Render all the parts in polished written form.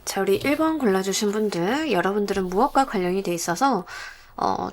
자, 우리 1번 골라주신 분들, 여러분들은 무엇과 관련이 돼 있어서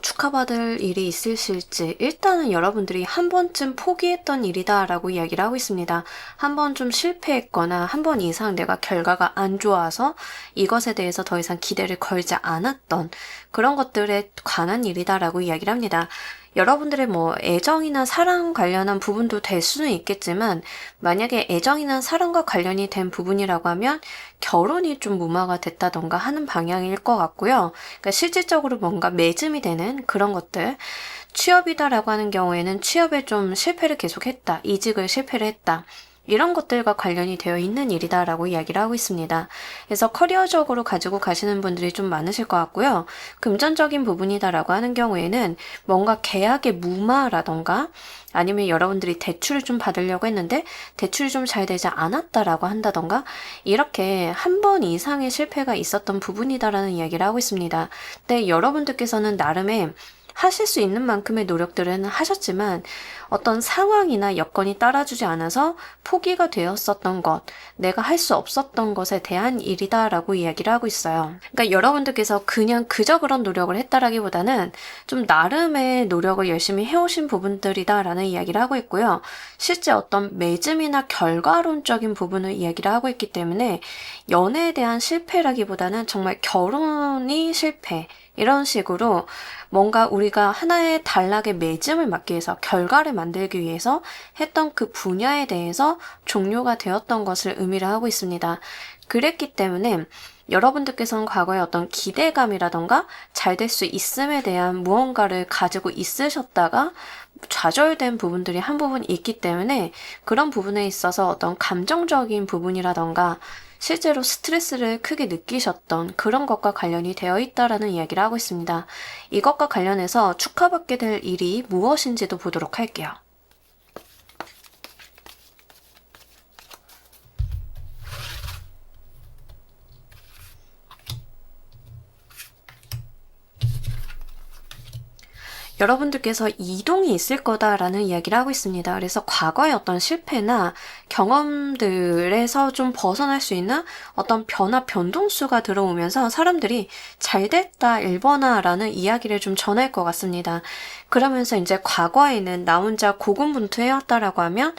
축하받을 일이 있으실지, 일단은 여러분들이 한 번쯤 포기했던 일이다 라고 이야기를 하고 있습니다. 한 번 좀 실패했거나 한 번 이상 내가 결과가 안 좋아서 이것에 대해서 더 이상 기대를 걸지 않았던 그런 것들에 관한 일이다 라고 이야기를 합니다. 여러분들의 애정이나 사랑 관련한 부분도 될 수는 있겠지만, 만약에 애정이나 사랑과 관련이 된 부분이라고 하면 결혼이 좀 무마가 됐다던가 하는 방향일 것 같고요. 그러니까 실질적으로 뭔가 매짐이 되는 그런 것들. 취업이다라고 하는 경우에는 취업에 좀 실패를 계속했다. 이직을 실패를 했다. 이런 것들과 관련이 되어 있는 일이다라고 이야기를 하고 있습니다. 그래서 커리어적으로 가지고 가시는 분들이 좀 많으실 것 같고요. 금전적인 부분이다라고 하는 경우에는 뭔가 계약의 무마라던가 아니면 여러분들이 대출을 좀 받으려고 했는데 대출이 좀 잘 되지 않았다라고 한다던가 이렇게 한 번 이상의 실패가 있었던 부분이다라는 이야기를 하고 있습니다. 근데 여러분들께서는 나름의 하실 수 있는 만큼의 노력들은 하셨지만 어떤 상황이나 여건이 따라주지 않아서 포기가 되었었던 것, 내가 할 수 없었던 것에 대한 일이다라고 이야기를 하고 있어요. 그러니까 여러분들께서 그냥 그저 그런 노력을 했다라기보다는 좀 나름의 노력을 열심히 해오신 부분들이다라는 이야기를 하고 있고요. 실제 어떤 매짐이나 결과론적인 부분을 이야기를 하고 있기 때문에 연애에 대한 실패라기보다는 정말 결혼이 실패, 이런 식으로 뭔가 우리가 하나의 단락의 매짐을 막기 위해서 결과를 만들기 위해서 했던 그 분야에 대해서 종료가 되었던 것을 의미를 하고 있습니다. 그랬기 때문에 여러분들께서는 과거에 어떤 기대감이라던가 잘 될 수 있음에 대한 무언가를 가지고 있으셨다가 좌절된 부분들이 한 부분 있기 때문에 그런 부분에 있어서 어떤 감정적인 부분이라던가 실제로 스트레스를 크게 느끼셨던 그런 것과 관련이 되어 있다라는 이야기를 하고 있습니다. 이것과 관련해서 축하받게 될 일이 무엇인지도 보도록 할게요. 여러분들께서 이동이 있을 거다라는 이야기를 하고 있습니다. 그래서 과거의 어떤 실패나 경험들에서 좀 벗어날 수 있는 어떤 변화, 변동수가 들어오면서 사람들이 잘 됐다, 1번아 라는 이야기를 좀 전할 것 같습니다. 그러면서 이제 과거에는 나 혼자 고군분투해왔다라고 하면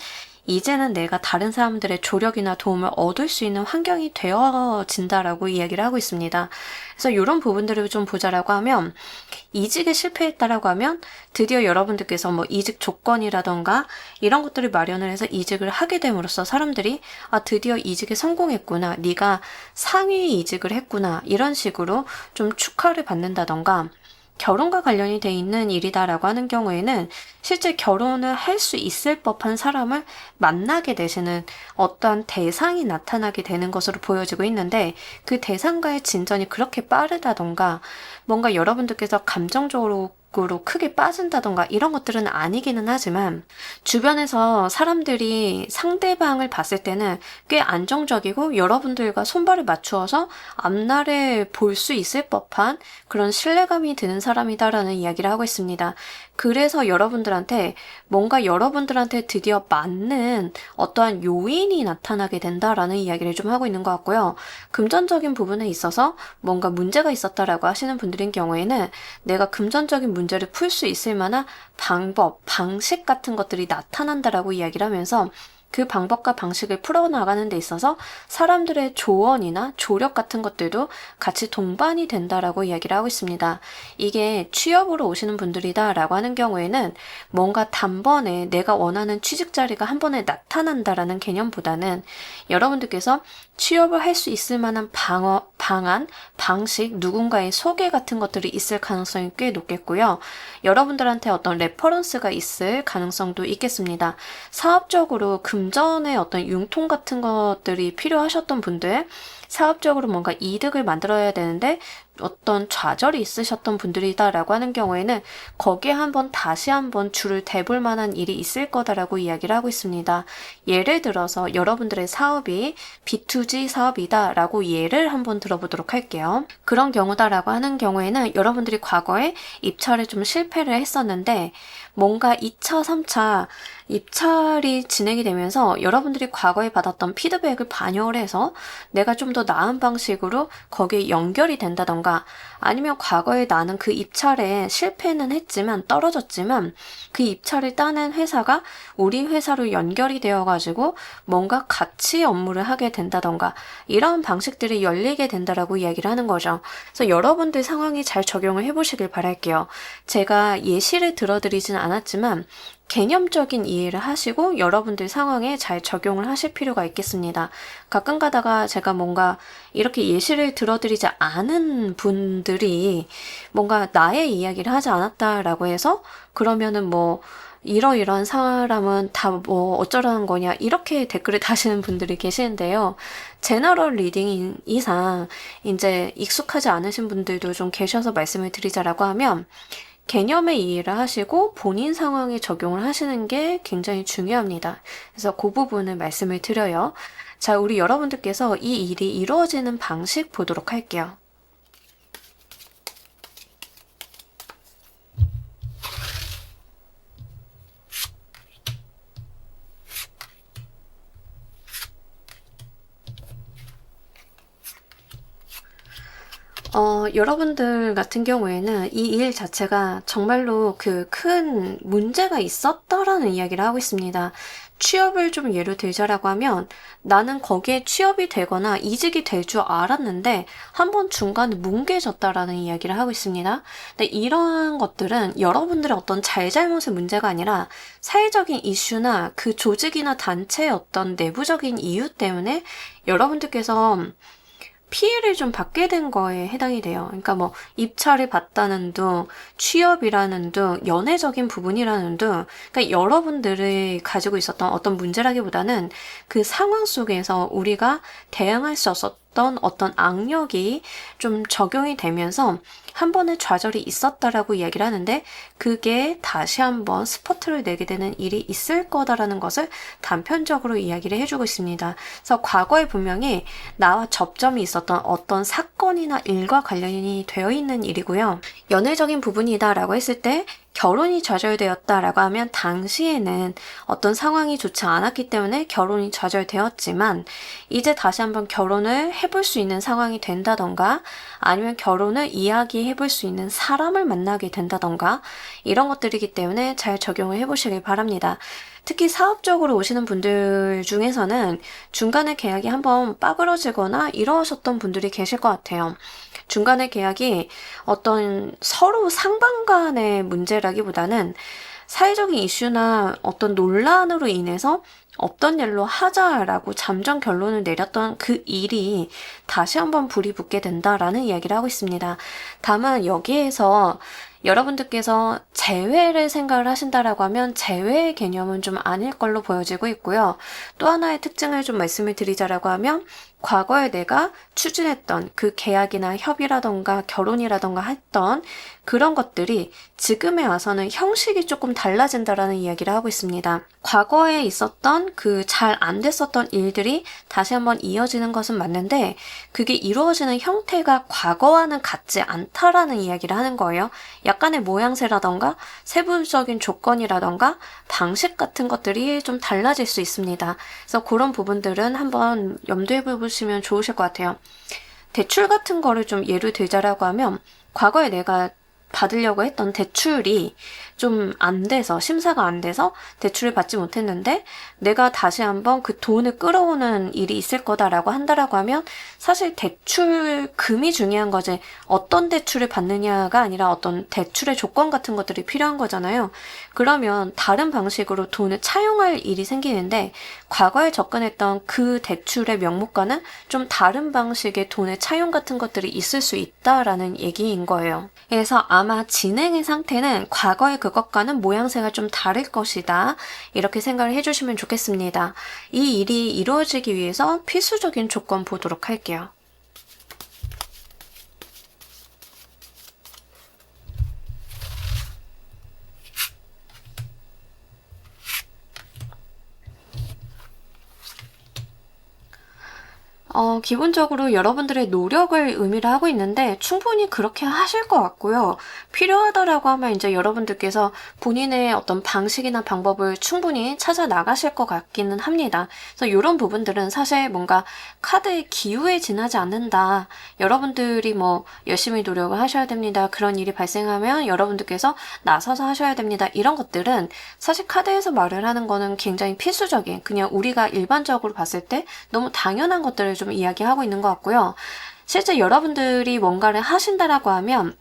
이제는 내가 다른 사람들의 조력이나 도움을 얻을 수 있는 환경이 되어진다라고 이야기를 하고 있습니다. 그래서 이런 부분들을 좀 보자라고 하면 이직에 실패했다라고 하면 드디어 여러분들께서 뭐 이직 조건이라던가 이런 것들을 마련을 해서 이직을 하게 됨으로써 사람들이 드디어 이직에 성공했구나, 네가 상위 이직을 했구나, 이런 식으로 좀 축하를 받는다던가, 결혼과 관련이 돼 있는 일이다라고 하는 경우에는 실제 결혼을 할 수 있을 법한 사람을 만나게 되시는 어떠한 대상이 나타나게 되는 것으로 보여지고 있는데, 그 대상과의 진전이 그렇게 빠르다던가 뭔가 여러분들께서 감정적으로 크게 빠진다던가 이런 것들은 아니기는 하지만, 주변에서 사람들이 상대방을 봤을 때는 꽤 안정적이고 여러분들과 손발을 맞추어서 앞날을 볼 수 있을 법한 그런 신뢰감이 드는 사람이다라는 이야기를 하고 있습니다. 그래서 여러분들한테 뭔가 여러분들한테 드디어 맞는 어떠한 요인이 나타나게 된다라는 이야기를 좀 하고 있는 것 같고요. 금전적인 부분에 있어서 뭔가 문제가 있었다라고 하시는 분들인 경우에는 내가 금전적인 문제를 풀 수 있을 만한 방법, 방식 같은 것들이 나타난다라고 이야기를 하면서, 그 방법과 방식을 풀어나가는 데 있어서 사람들의 조언이나 조력 같은 것들도 같이 동반이 된다라고 이야기를 하고 있습니다. 이게 취업으로 오시는 분들이다라고 하는 경우에는 뭔가 단번에 내가 원하는 취직 자리가 한 번에 나타난다라는 개념보다는 여러분들께서 취업을 할 수 있을 만한 방안, 방식, 누군가의 소개 같은 것들이 있을 가능성이 꽤 높겠고요. 여러분들한테 어떤 레퍼런스가 있을 가능성도 있겠습니다. 사업적으로 금전의 어떤 융통 같은 것들이 필요하셨던 분들, 사업적으로 뭔가 이득을 만들어야 되는데 어떤 좌절이 있으셨던 분들이다라고 하는 경우에는 거기에 다시 한번 줄을 대볼 만한 일이 있을 거다라고 이야기를 하고 있습니다. 예를 들어서 여러분들의 사업이 B2G 사업이다라고 예를 한번 들어보도록 할게요. 그런 경우다라고 하는 경우에는 여러분들이 과거에 입찰에 좀 실패를 했었는데 뭔가 2차, 3차 입찰이 진행이 되면서 여러분들이 과거에 받았던 피드백을 반영을 해서 내가 좀 더 나은 방식으로 거기에 연결이 된다던가, 아니면 과거에 나는 그 입찰에 실패는 했지만 떨어졌지만 그 입찰을 따낸 회사가 우리 회사로 연결이 되어가지고 뭔가 같이 업무를 하게 된다던가, 이런 방식들이 열리게 된다라고 이야기를 하는 거죠. 그래서 여러분들 상황이 잘 적용을 해보시길 바랄게요. 제가 예시를 들어드리진 않았지만 개념적인 이해를 하시고 여러분들 상황에 잘 적용을 하실 필요가 있겠습니다. 가끔 가다가 제가 뭔가 이렇게 예시를 들어드리지 않은 분들이 뭔가 나의 이야기를 하지 않았다라고 해서 그러면은 뭐 이러이러한 사람은 다 뭐 어쩌라는 거냐, 이렇게 댓글을 다시는 분들이 계시는데요. 제너럴 리딩 이상 이제 익숙하지 않으신 분들도 좀 계셔서 말씀을 드리자라고 하면, 개념의 이해를 하시고 본인 상황에 적용을 하시는 게 굉장히 중요합니다. 그래서 그 부분을 말씀을 드려요. 자, 우리 여러분들께서 이 일이 이루어지는 방식 보도록 할게요. 여러분들 같은 경우에는 이 일 자체가 정말로 그 큰 문제가 있었다라는 이야기를 하고 있습니다. 취업을 좀 예로 들자라고 하면, 나는 거기에 취업이 되거나 이직이 될 줄 알았는데 한번 중간에 뭉개졌다라는 이야기를 하고 있습니다. 근데 이러한 것들은 여러분들의 어떤 잘잘못의 문제가 아니라 사회적인 이슈나 그 조직이나 단체의 어떤 내부적인 이유 때문에 여러분들께서 피해를 좀 받게 된 거에 해당이 돼요. 그러니까 뭐 입찰을 받다는 둥, 취업이라는 둥, 연애적인 부분이라는 둥, 그러니까 여러분들이 가지고 있었던 어떤 문제라기보다는 그 상황 속에서 우리가 대응할 수 없었던 어떤 악력이 좀 적용이 되면서 한 번의 좌절이 있었다라고 이야기를 하는데, 그게 다시 한번 스포트를 내게 되는 일이 있을 거다라는 것을 단편적으로 이야기를 해주고 있습니다. 그래서 과거에 분명히 나와 접점이 있었던 어떤 사건이나 일과 관련이 되어 있는 일이고요. 연애적인 부분이다라고 했을 때 결혼이 좌절되었다라고 하면 당시에는 어떤 상황이 좋지 않았기 때문에 결혼이 좌절되었지만 이제 다시 한번 결혼을 해볼 수 있는 상황이 된다던가 아니면 결혼을 이야기해볼 수 있는 사람을 만나게 된다던가 이런 것들이기 때문에 잘 적용을 해보시길 바랍니다. 특히 사업적으로 오시는 분들 중에서는 중간에 계약이 한번 빠그러지거나 이러셨던 분들이 계실 것 같아요. 중간에 계약이 어떤 서로 상방 간의 문제라기보다는 사회적인 이슈나 어떤 논란으로 인해서 없던 일로 하자라고 잠정 결론을 내렸던 그 일이 다시 한번 불이 붙게 된다라는 이야기를 하고 있습니다. 다만 여기에서 여러분들께서 재회를 생각을 하신다라고 하면 재회의 개념은 좀 아닐 걸로 보여지고 있고요. 또 하나의 특징을 좀 말씀을 드리자라고 하면 과거에 내가 추진했던 그 계약이나 협의라던가 결혼이라던가 했던 그런 것들이 지금에 와서는 형식이 조금 달라진다라는 이야기를 하고 있습니다. 과거에 있었던 그 잘 안 됐었던 일들이 다시 한번 이어지는 것은 맞는데 그게 이루어지는 형태가 과거와는 같지 않다라는 이야기를 하는 거예요. 약간의 모양새라던가 세부적인 조건이라던가 방식 같은 것들이 좀 달라질 수 있습니다. 그래서 그런 부분들은 한번 염두에 보시면 좋으실 것 같아요. 대출 같은 거를 좀 예를 들자라고 하면 과거에 내가 받으려고 했던 대출이 좀 안 돼서 심사가 안 돼서 대출을 받지 못했는데 내가 다시 한번 그 돈을 끌어오는 일이 있을 거다라고 한다라고 하면 사실 대출금이 중요한 거지 어떤 대출을 받느냐가 아니라 어떤 대출의 조건 같은 것들이 필요한 거잖아요. 그러면 다른 방식으로 돈을 차용할 일이 생기는데 과거에 접근했던 그 대출의 명목과는 좀 다른 방식의 돈의 차용 같은 것들이 있을 수 있다라는 얘기인 거예요. 그래서 아마 진행의 상태는 과거의 그것과는 모양새가 좀 다를 것이다. 이렇게 생각을 해주시면 좋겠습니다. 이 일이 이루어지기 위해서 필수적인 조건 보도록 할게요. 기본적으로 여러분들의 노력을 의미를 하고 있는데 충분히 그렇게 하실 것 같고요. 필요하다라고 하면 이제 여러분들께서 본인의 어떤 방식이나 방법을 충분히 찾아 나가실 것 같기는 합니다. 그래서 이런 부분들은 사실 뭔가 카드의 기우에 지나지 않는다. 여러분들이 뭐 열심히 노력을 하셔야 됩니다. 그런 일이 발생하면 여러분들께서 나서서 하셔야 됩니다. 이런 것들은 사실 카드에서 말을 하는 거는 굉장히 필수적인 그냥 우리가 일반적으로 봤을 때 너무 당연한 것들을 좀 이야기하고 있는 것 같고요. 실제 여러분들이 뭔가를 하신다라고 하면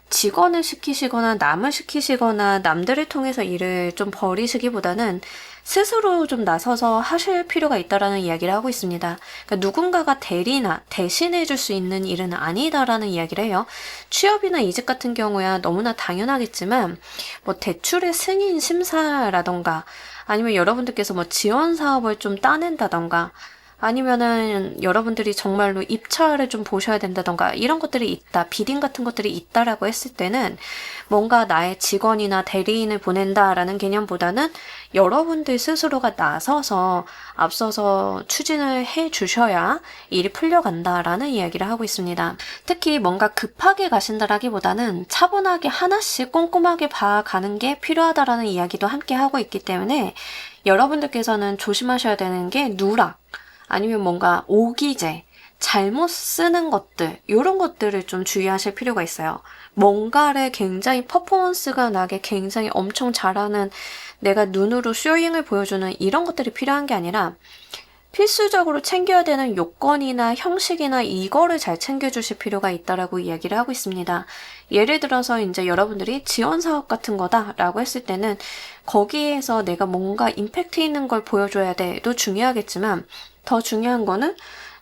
직원을 시키시거나 남을 시키시거나 남들을 통해서 일을 좀 벌이시기보다는 스스로 좀 나서서 하실 필요가 있다라는 이야기를 하고 있습니다. 그러니까 누군가가 대리나 대신해 줄 수 있는 일은 아니다라는 이야기를 해요. 취업이나 이직 같은 경우야 너무나 당연하겠지만 뭐 대출의 승인 심사라던가 아니면 여러분들께서 뭐 지원 사업을 좀 따낸다던가 아니면은 여러분들이 정말로 입찰을 좀 보셔야 된다던가 이런 것들이 있다, 비딩 같은 것들이 있다라고 했을 때는 뭔가 나의 직원이나 대리인을 보낸다라는 개념보다는 여러분들 스스로가 나서서 앞서서 추진을 해 주셔야 일이 풀려간다라는 이야기를 하고 있습니다. 특히 뭔가 급하게 가신다라기보다는 차분하게 하나씩 꼼꼼하게 봐가는 게 필요하다라는 이야기도 함께 하고 있기 때문에 여러분들께서는 조심하셔야 되는 게 누락 아니면 뭔가 오기제, 잘못 쓰는 것들 이런 것들을 좀 주의하실 필요가 있어요. 뭔가를 굉장히 퍼포먼스가 나게 굉장히 엄청 잘하는 내가 눈으로 쇼잉을 보여주는 이런 것들이 필요한 게 아니라 필수적으로 챙겨야 되는 요건이나 형식이나 이거를 잘 챙겨주실 필요가 있다라고 이야기를 하고 있습니다. 예를 들어서 이제 여러분들이 지원 사업 같은 거다라고 했을 때는 거기에서 내가 뭔가 임팩트 있는 걸 보여줘야 돼도 중요하겠지만 더 중요한 거는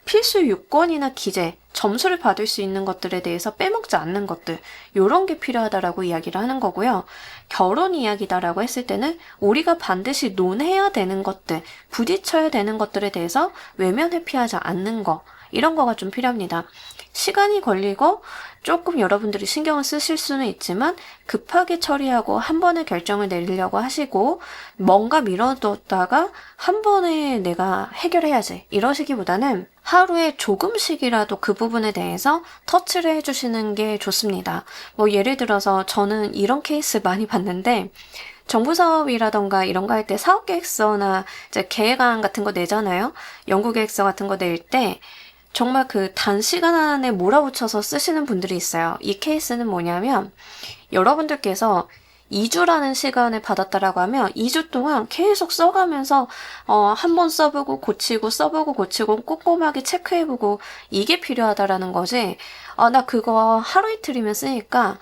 필수 요건이나 기재, 점수를 받을 수 있는 것들에 대해서 빼먹지 않는 것들 이런 게 필요하다라고 이야기를 하는 거고요. 결혼 이야기다라고 했을 때는 우리가 반드시 논해야 되는 것들, 부딪혀야 되는 것들에 대해서 외면 회피하지 않는 거 이런 거가 좀 필요합니다. 시간이 걸리고 조금 여러분들이 신경을 쓰실 수는 있지만 급하게 처리하고 한 번에 결정을 내리려고 하시고 뭔가 미뤄뒀다가 한 번에 내가 해결해야지 이러시기보다는 하루에 조금씩이라도 그 부분에 대해서 터치를 해주시는 게 좋습니다. 뭐 예를 들어서 저는 이런 케이스 많이 봤는데 정부 사업이라던가 이런 거 할 때 사업계획서나 이제 계획안 같은 거 내잖아요. 연구계획서 같은 거 낼 때 정말 그 단시간 안에 몰아붙여서 쓰시는 분들이 있어요. 이 케이스는 뭐냐면 여러분들께서 2주라는 시간을 받았다라고 하면 2주 동안 계속 써가면서 한 번 써보고 고치고 써보고 고치고 꼼꼼하게 체크해보고 이게 필요하다라는 거지. 나 그거 하루 이틀이면 쓰니까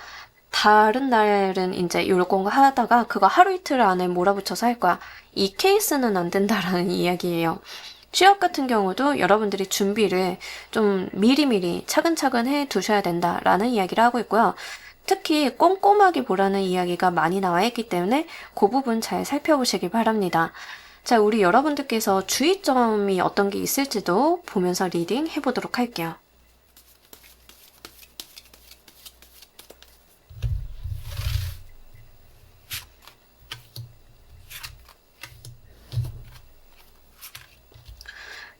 다른 날은 이제 요런 거 하다가 그거 하루 이틀 안에 몰아붙여서 할 거야. 이 케이스는 안 된다라는 이야기예요. 취업 같은 경우도 여러분들이 준비를 좀 미리미리 차근차근 해 두셔야 된다라는 이야기를 하고 있고요. 특히 꼼꼼하게 보라는 이야기가 많이 나와 있기 때문에 그 부분 잘 살펴보시기 바랍니다. 자, 우리 여러분들께서 주의점이 어떤 게 있을지도 보면서 리딩 해보도록 할게요.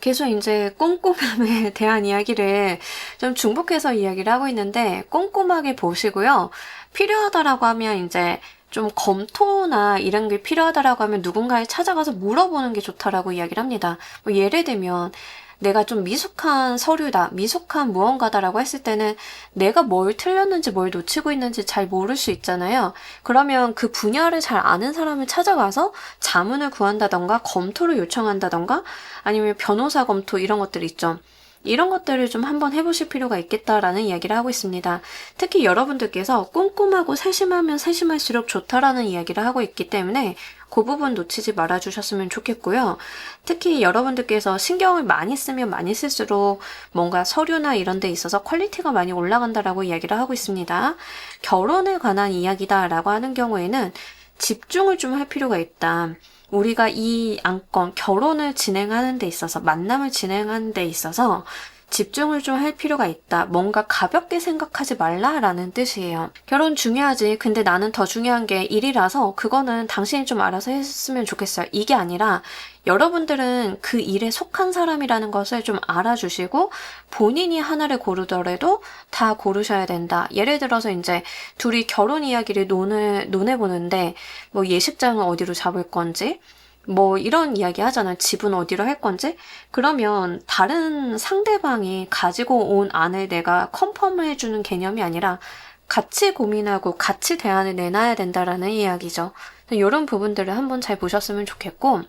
계속 이제 꼼꼼함에 대한 이야기를 좀 중복해서 이야기를 하고 있는데 꼼꼼하게 보시고요. 필요하다라고 하면 이제 좀 검토나 이런 게 필요하다라고 하면 누군가에 찾아가서 물어보는 게 좋다라고 이야기를 합니다. 뭐 예를 들면 내가 좀 미숙한 서류다, 미숙한 무언가다라고 했을 때는 내가 뭘 틀렸는지 뭘 놓치고 있는지 잘 모를 수 있잖아요. 그러면 그 분야를 잘 아는 사람을 찾아가서 자문을 구한다던가 검토를 요청한다던가 아니면 변호사 검토 이런 것들 있죠. 이런 것들을 좀 한번 해보실 필요가 있겠다라는 이야기를 하고 있습니다. 특히 여러분들께서 꼼꼼하고 세심하면 세심할수록 좋다라는 이야기를 하고 있기 때문에 그 부분 놓치지 말아주셨으면 좋겠고요. 특히 여러분들께서 신경을 많이 쓰면 많이 쓸수록 뭔가 서류나 이런 데 있어서 퀄리티가 많이 올라간다라고 이야기를 하고 있습니다. 결혼에 관한 이야기다라고 하는 경우에는 집중을 좀 할 필요가 있다. 우리가 이 안건, 결혼을 진행하는 데 있어서, 만남을 진행하는 데 있어서 집중을 좀 할 필요가 있다. 뭔가 가볍게 생각하지 말라라는 뜻이에요. 결혼 중요하지. 근데 나는 더 중요한 게 일이라서 그거는 당신이 좀 알아서 했으면 좋겠어요. 이게 아니라 여러분들은 그 일에 속한 사람이라는 것을 좀 알아주시고 본인이 하나를 고르더라도 다 고르셔야 된다. 예를 들어서 이제 둘이 결혼 이야기를 논해보는데 뭐 예식장은 어디로 잡을 건지 뭐 이런 이야기 하잖아요. 집은 어디로 할 건지? 그러면 다른 상대방이 가지고 온 안을 내가 컨펌을 해주는 개념이 아니라 같이 고민하고 같이 대안을 내놔야 된다라는 이야기죠. 이런 부분들을 한번 잘 보셨으면 좋겠고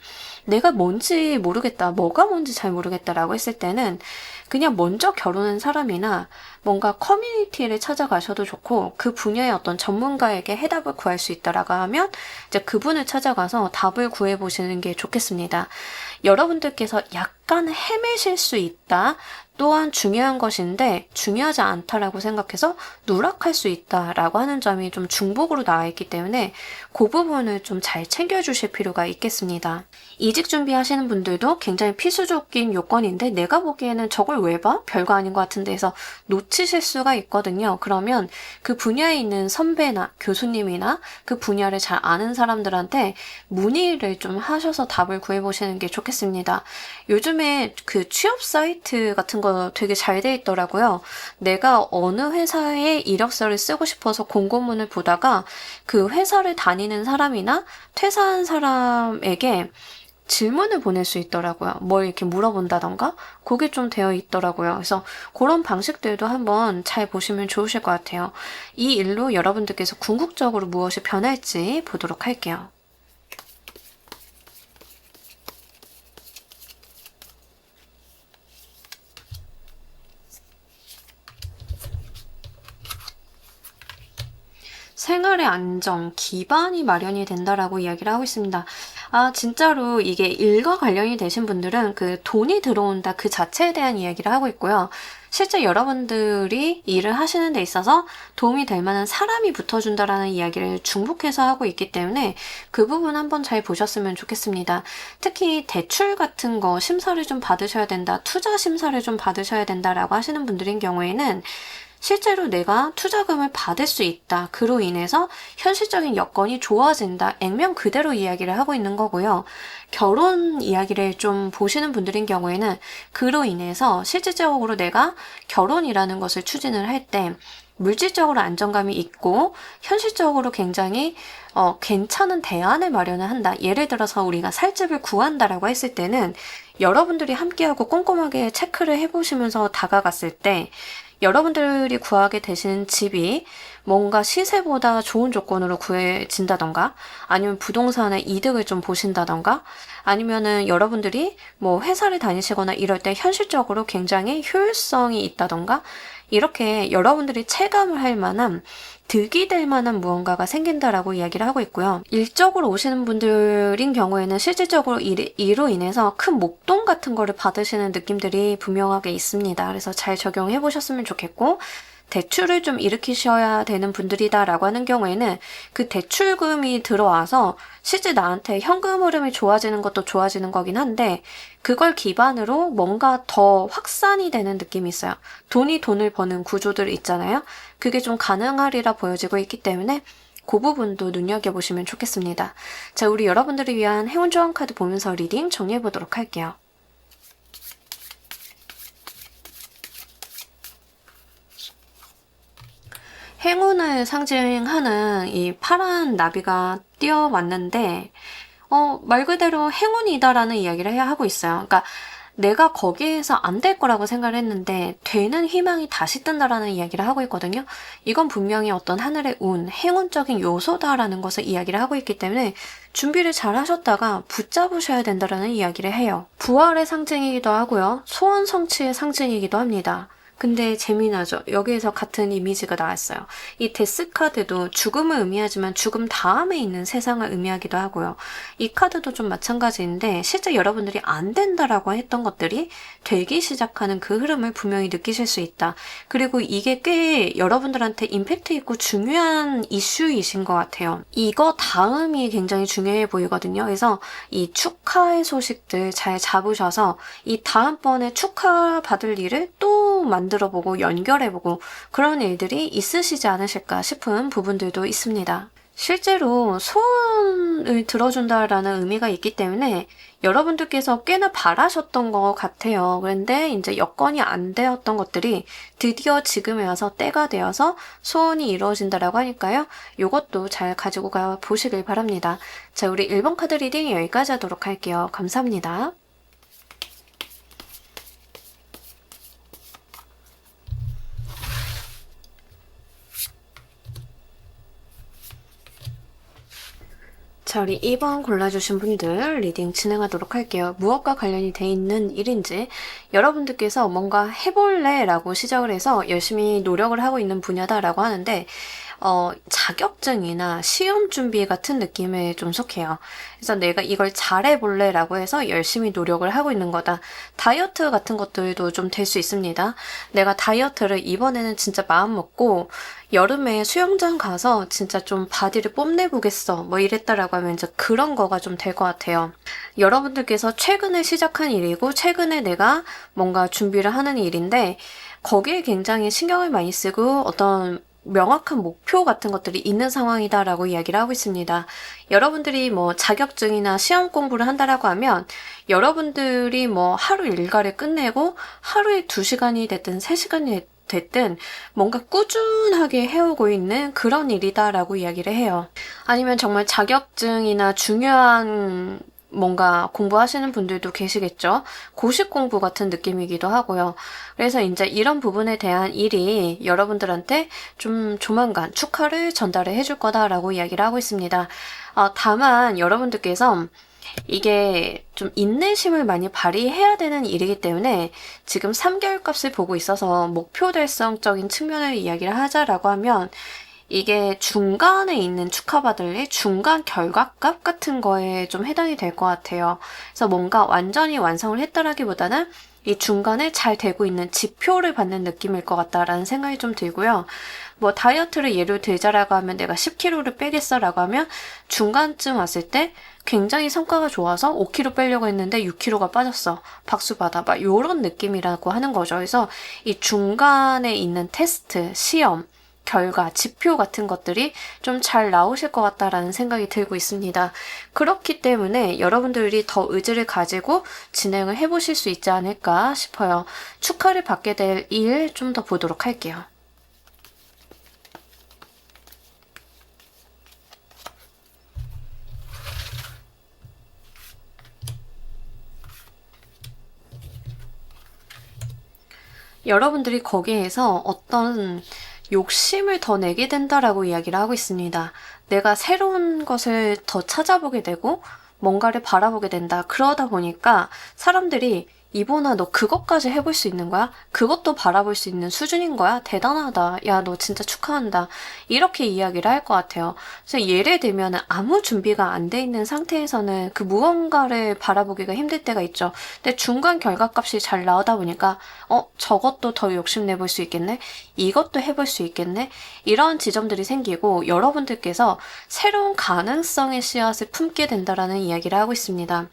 내가 뭔지 모르겠다, 뭐가 뭔지 잘 모르겠다라고 했을 때는 그냥 먼저 결혼한 사람이나 뭔가 커뮤니티를 찾아가셔도 좋고 그 분야의 어떤 전문가에게 해답을 구할 수 있다라고 하면 이제 그분을 찾아가서 답을 구해보시는 게 좋겠습니다. 여러분들께서 약간 헤매실 수 있다. 또한 중요한 것인데 중요하지 않다라고 생각해서 누락할 수 있다라고 하는 점이 좀 중복으로 나와 있기 때문에 그 부분을 좀 잘 챙겨주실 필요가 있겠습니다. 이직 준비하시는 분들도 굉장히 필수적인 요건인데 내가 보기에는 저걸 왜 봐? 별거 아닌 것 같은데 해서 놓치실 수가 있거든요. 그러면 그 분야에 있는 선배나 교수님이나 그 분야를 잘 아는 사람들한테 문의를 좀 하셔서 답을 구해보시는 게 좋겠습니다. 요즘에 그 취업 사이트 같은 거 되게 잘 돼 있더라고요. 내가 어느 회사에 이력서를 쓰고 싶어서 공고문을 보다가 그 회사를 다니는 사람이나 퇴사한 사람에게 질문을 보낼 수 있더라고요. 뭘 이렇게 물어본다던가 그게 좀 되어 있더라고요. 그래서 그런 방식들도 한번 잘 보시면 좋으실 것 같아요. 이 일로 여러분들께서 궁극적으로 무엇이 변할지 보도록 할게요. 생활의 안정, 기반이 마련이 된다라고 이야기를 하고 있습니다. 진짜로 이게 일과 관련이 되신 분들은 그 돈이 들어온다 그 자체에 대한 이야기를 하고 있고요. 실제 여러분들이 일을 하시는 데 있어서 도움이 될 만한 사람이 붙어준다라는 이야기를 중복해서 하고 있기 때문에 그 부분 한번 잘 보셨으면 좋겠습니다. 특히 대출 같은 거 심사를 좀 받으셔야 된다, 투자 심사를 좀 받으셔야 된다라고 하시는 분들인 경우에는 실제로 내가 투자금을 받을 수 있다. 그로 인해서 현실적인 여건이 좋아진다. 액면 그대로 이야기를 하고 있는 거고요. 결혼 이야기를 좀 보시는 분들인 경우에는 그로 인해서 실질적으로 내가 결혼이라는 것을 추진을 할 때 물질적으로 안정감이 있고 현실적으로 굉장히 괜찮은 대안을 마련을 한다. 예를 들어서 우리가 살 집을 구한다라고 했을 때는 여러분들이 함께하고 꼼꼼하게 체크를 해보시면서 다가갔을 때 여러분들이 구하게 되신 집이 뭔가 시세보다 좋은 조건으로 구해진다던가 아니면 부동산의 이득을 좀 보신다던가 아니면은 여러분들이 뭐 회사를 다니시거나 이럴 때 현실적으로 굉장히 효율성이 있다던가 이렇게 여러분들이 체감을 할 만한 득이 될 만한 무언가가 생긴다라고 이야기를 하고 있고요. 일적으로 오시는 분들인 경우에는 실질적으로 이로 인해서 큰 목돈 같은 거를 받으시는 느낌들이 분명하게 있습니다. 그래서 잘 적용해 보셨으면 좋겠고 대출을 좀 일으키셔야 되는 분들이다라고 하는 경우에는 그 대출금이 들어와서 실제 나한테 현금 흐름이 좋아지는 것도 좋아지는 거긴 한데 그걸 기반으로 뭔가 더 확산이 되는 느낌이 있어요. 돈이 돈을 버는 구조들 있잖아요. 그게 좀 가능하리라 보여지고 있기 때문에 그 부분도 눈여겨보시면 좋겠습니다. 자, 우리 여러분들을 위한 행운 조언 카드 보면서 리딩 정리해보도록 할게요. 행운을 상징하는 이 파란 나비가 뛰어왔는데 말 그대로 행운이다라는 이야기를 해야 하고 있어요. 그러니까 내가 거기에서 안 될 거라고 생각을 했는데 되는 희망이 다시 뜬다라는 이야기를 하고 있거든요. 이건 분명히 어떤 하늘의 운, 행운적인 요소다라는 것을 이야기를 하고 있기 때문에 준비를 잘 하셨다가 붙잡으셔야 된다라는 이야기를 해요. 부활의 상징이기도 하고요. 소원 성취의 상징이기도 합니다. 근데 재미나죠? 여기에서 같은 이미지가 나왔어요. 이 데스 카드도 죽음을 의미하지만 죽음 다음에 있는 세상을 의미하기도 하고요. 이 카드도 좀 마찬가지인데 실제 여러분들이 안 된다라고 했던 것들이 되기 시작하는 그 흐름을 분명히 느끼실 수 있다. 그리고 이게 꽤 여러분들한테 임팩트 있고 중요한 이슈이신 것 같아요. 이거 다음이 굉장히 중요해 보이거든요. 그래서 이 축하의 소식들 잘 잡으셔서 이 다음번에 축하받을 일을 또 만들어보고 연결해보고 그런 일들이 있으시지 않으실까 싶은 부분들도 있습니다. 실제로 소원을 들어준다라는 의미가 있기 때문에 여러분들께서 꽤나 바라셨던 것 같아요. 그런데 이제 여건이 안 되었던 것들이 드디어 지금에 와서 때가 되어서 소원이 이루어진다라고 하니까요. 이것도 잘 가지고 가 보시길 바랍니다. 자, 우리 1번 카드 리딩 여기까지 하도록 할게요. 감사합니다. 자, 우리 2번 골라주신 분들 리딩 진행하도록 할게요. 무엇과 관련이 돼 있는 일인지 여러분들께서 뭔가 해볼래 라고 시작을 해서 열심히 노력을 하고 있는 분야다라고 하는데 자격증이나 시험 준비 같은 느낌에 좀 속해요. 그래서 내가 이걸 잘해볼래 라고 해서 열심히 노력을 하고 있는 거다. 다이어트 같은 것들도 좀 될 수 있습니다. 내가 다이어트를 이번에는 진짜 마음 먹고 여름에 수영장 가서 진짜 좀 바디를 뽐내보겠어 뭐 이랬다라고 하면 이제 그런 거가 좀 될 것 같아요. 여러분들께서 최근에 시작한 일이고 최근에 내가 뭔가 준비를 하는 일인데 거기에 굉장히 신경을 많이 쓰고 어떤 명확한 목표 같은 것들이 있는 상황이다라고 이야기를 하고 있습니다. 여러분들이 뭐 자격증이나 시험 공부를 한다라고 하면 여러분들이 뭐 하루 일과를 끝내고 하루에 2시간이 됐든 3시간이 됐든 뭔가 꾸준하게 해오고 있는 그런 일이다라고 이야기를 해요. 아니면 정말 자격증이나 중요한 뭔가 공부하시는 분들도 계시겠죠. 고시 공부 같은 느낌이기도 하고요. 그래서 이제 이런 부분에 대한 일이 여러분들한테 좀 조만간 축하를 전달을 해줄 거다라고 이야기를 하고 있습니다. 다만 여러분들께서 이게 좀 인내심을 많이 발휘해야 되는 일이기 때문에 지금 3개월 값을 보고 있어서 목표 달성적인 측면을 이야기를 하자라고 하면 이게 중간에 있는 축하받을 일, 중간 결과값 같은 거에 좀 해당이 될 것 같아요. 그래서 뭔가 완전히 완성을 했다라기보다는 이 중간에 잘 되고 있는 지표를 받는 느낌일 것 같다라는 생각이 좀 들고요. 뭐 다이어트를 예로 들자라고 하면 내가 10kg를 빼겠어라고 하면 중간쯤 왔을 때 굉장히 성과가 좋아서 5kg 빼려고 했는데 6kg가 빠졌어. 박수 받아. 막 요런 느낌이라고 하는 거죠. 그래서 이 중간에 있는 테스트, 시험, 결과, 지표 같은 것들이 좀 잘 나오실 것 같다라는 생각이 들고 있습니다. 그렇기 때문에 여러분들이 더 의지를 가지고 진행을 해보실 수 있지 않을까 싶어요. 축하를 받게 될 일 좀 더 보도록 할게요. 여러분들이 거기에서 어떤 욕심을 더 내게 된다라고 이야기를 하고 있습니다. 내가 새로운 것을 더 찾아보게 되고 뭔가를 바라보게 된다. 그러다 보니까 사람들이 이보나 너 그것까지 해볼 수 있는 거야? 그것도 바라볼 수 있는 수준인 거야? 대단하다. 야, 너 진짜 축하한다. 이렇게 이야기를 할 것 같아요. 그래서 예를 들면 아무 준비가 안 돼 있는 상태에서는 그 무언가를 바라보기가 힘들 때가 있죠. 근데 중간 결과값이 잘 나오다 보니까 저것도 더 욕심내볼 수 있겠네? 이것도 해볼 수 있겠네? 이런 지점들이 생기고 여러분들께서 새로운 가능성의 씨앗을 품게 된다라는 이야기를 하고 있습니다.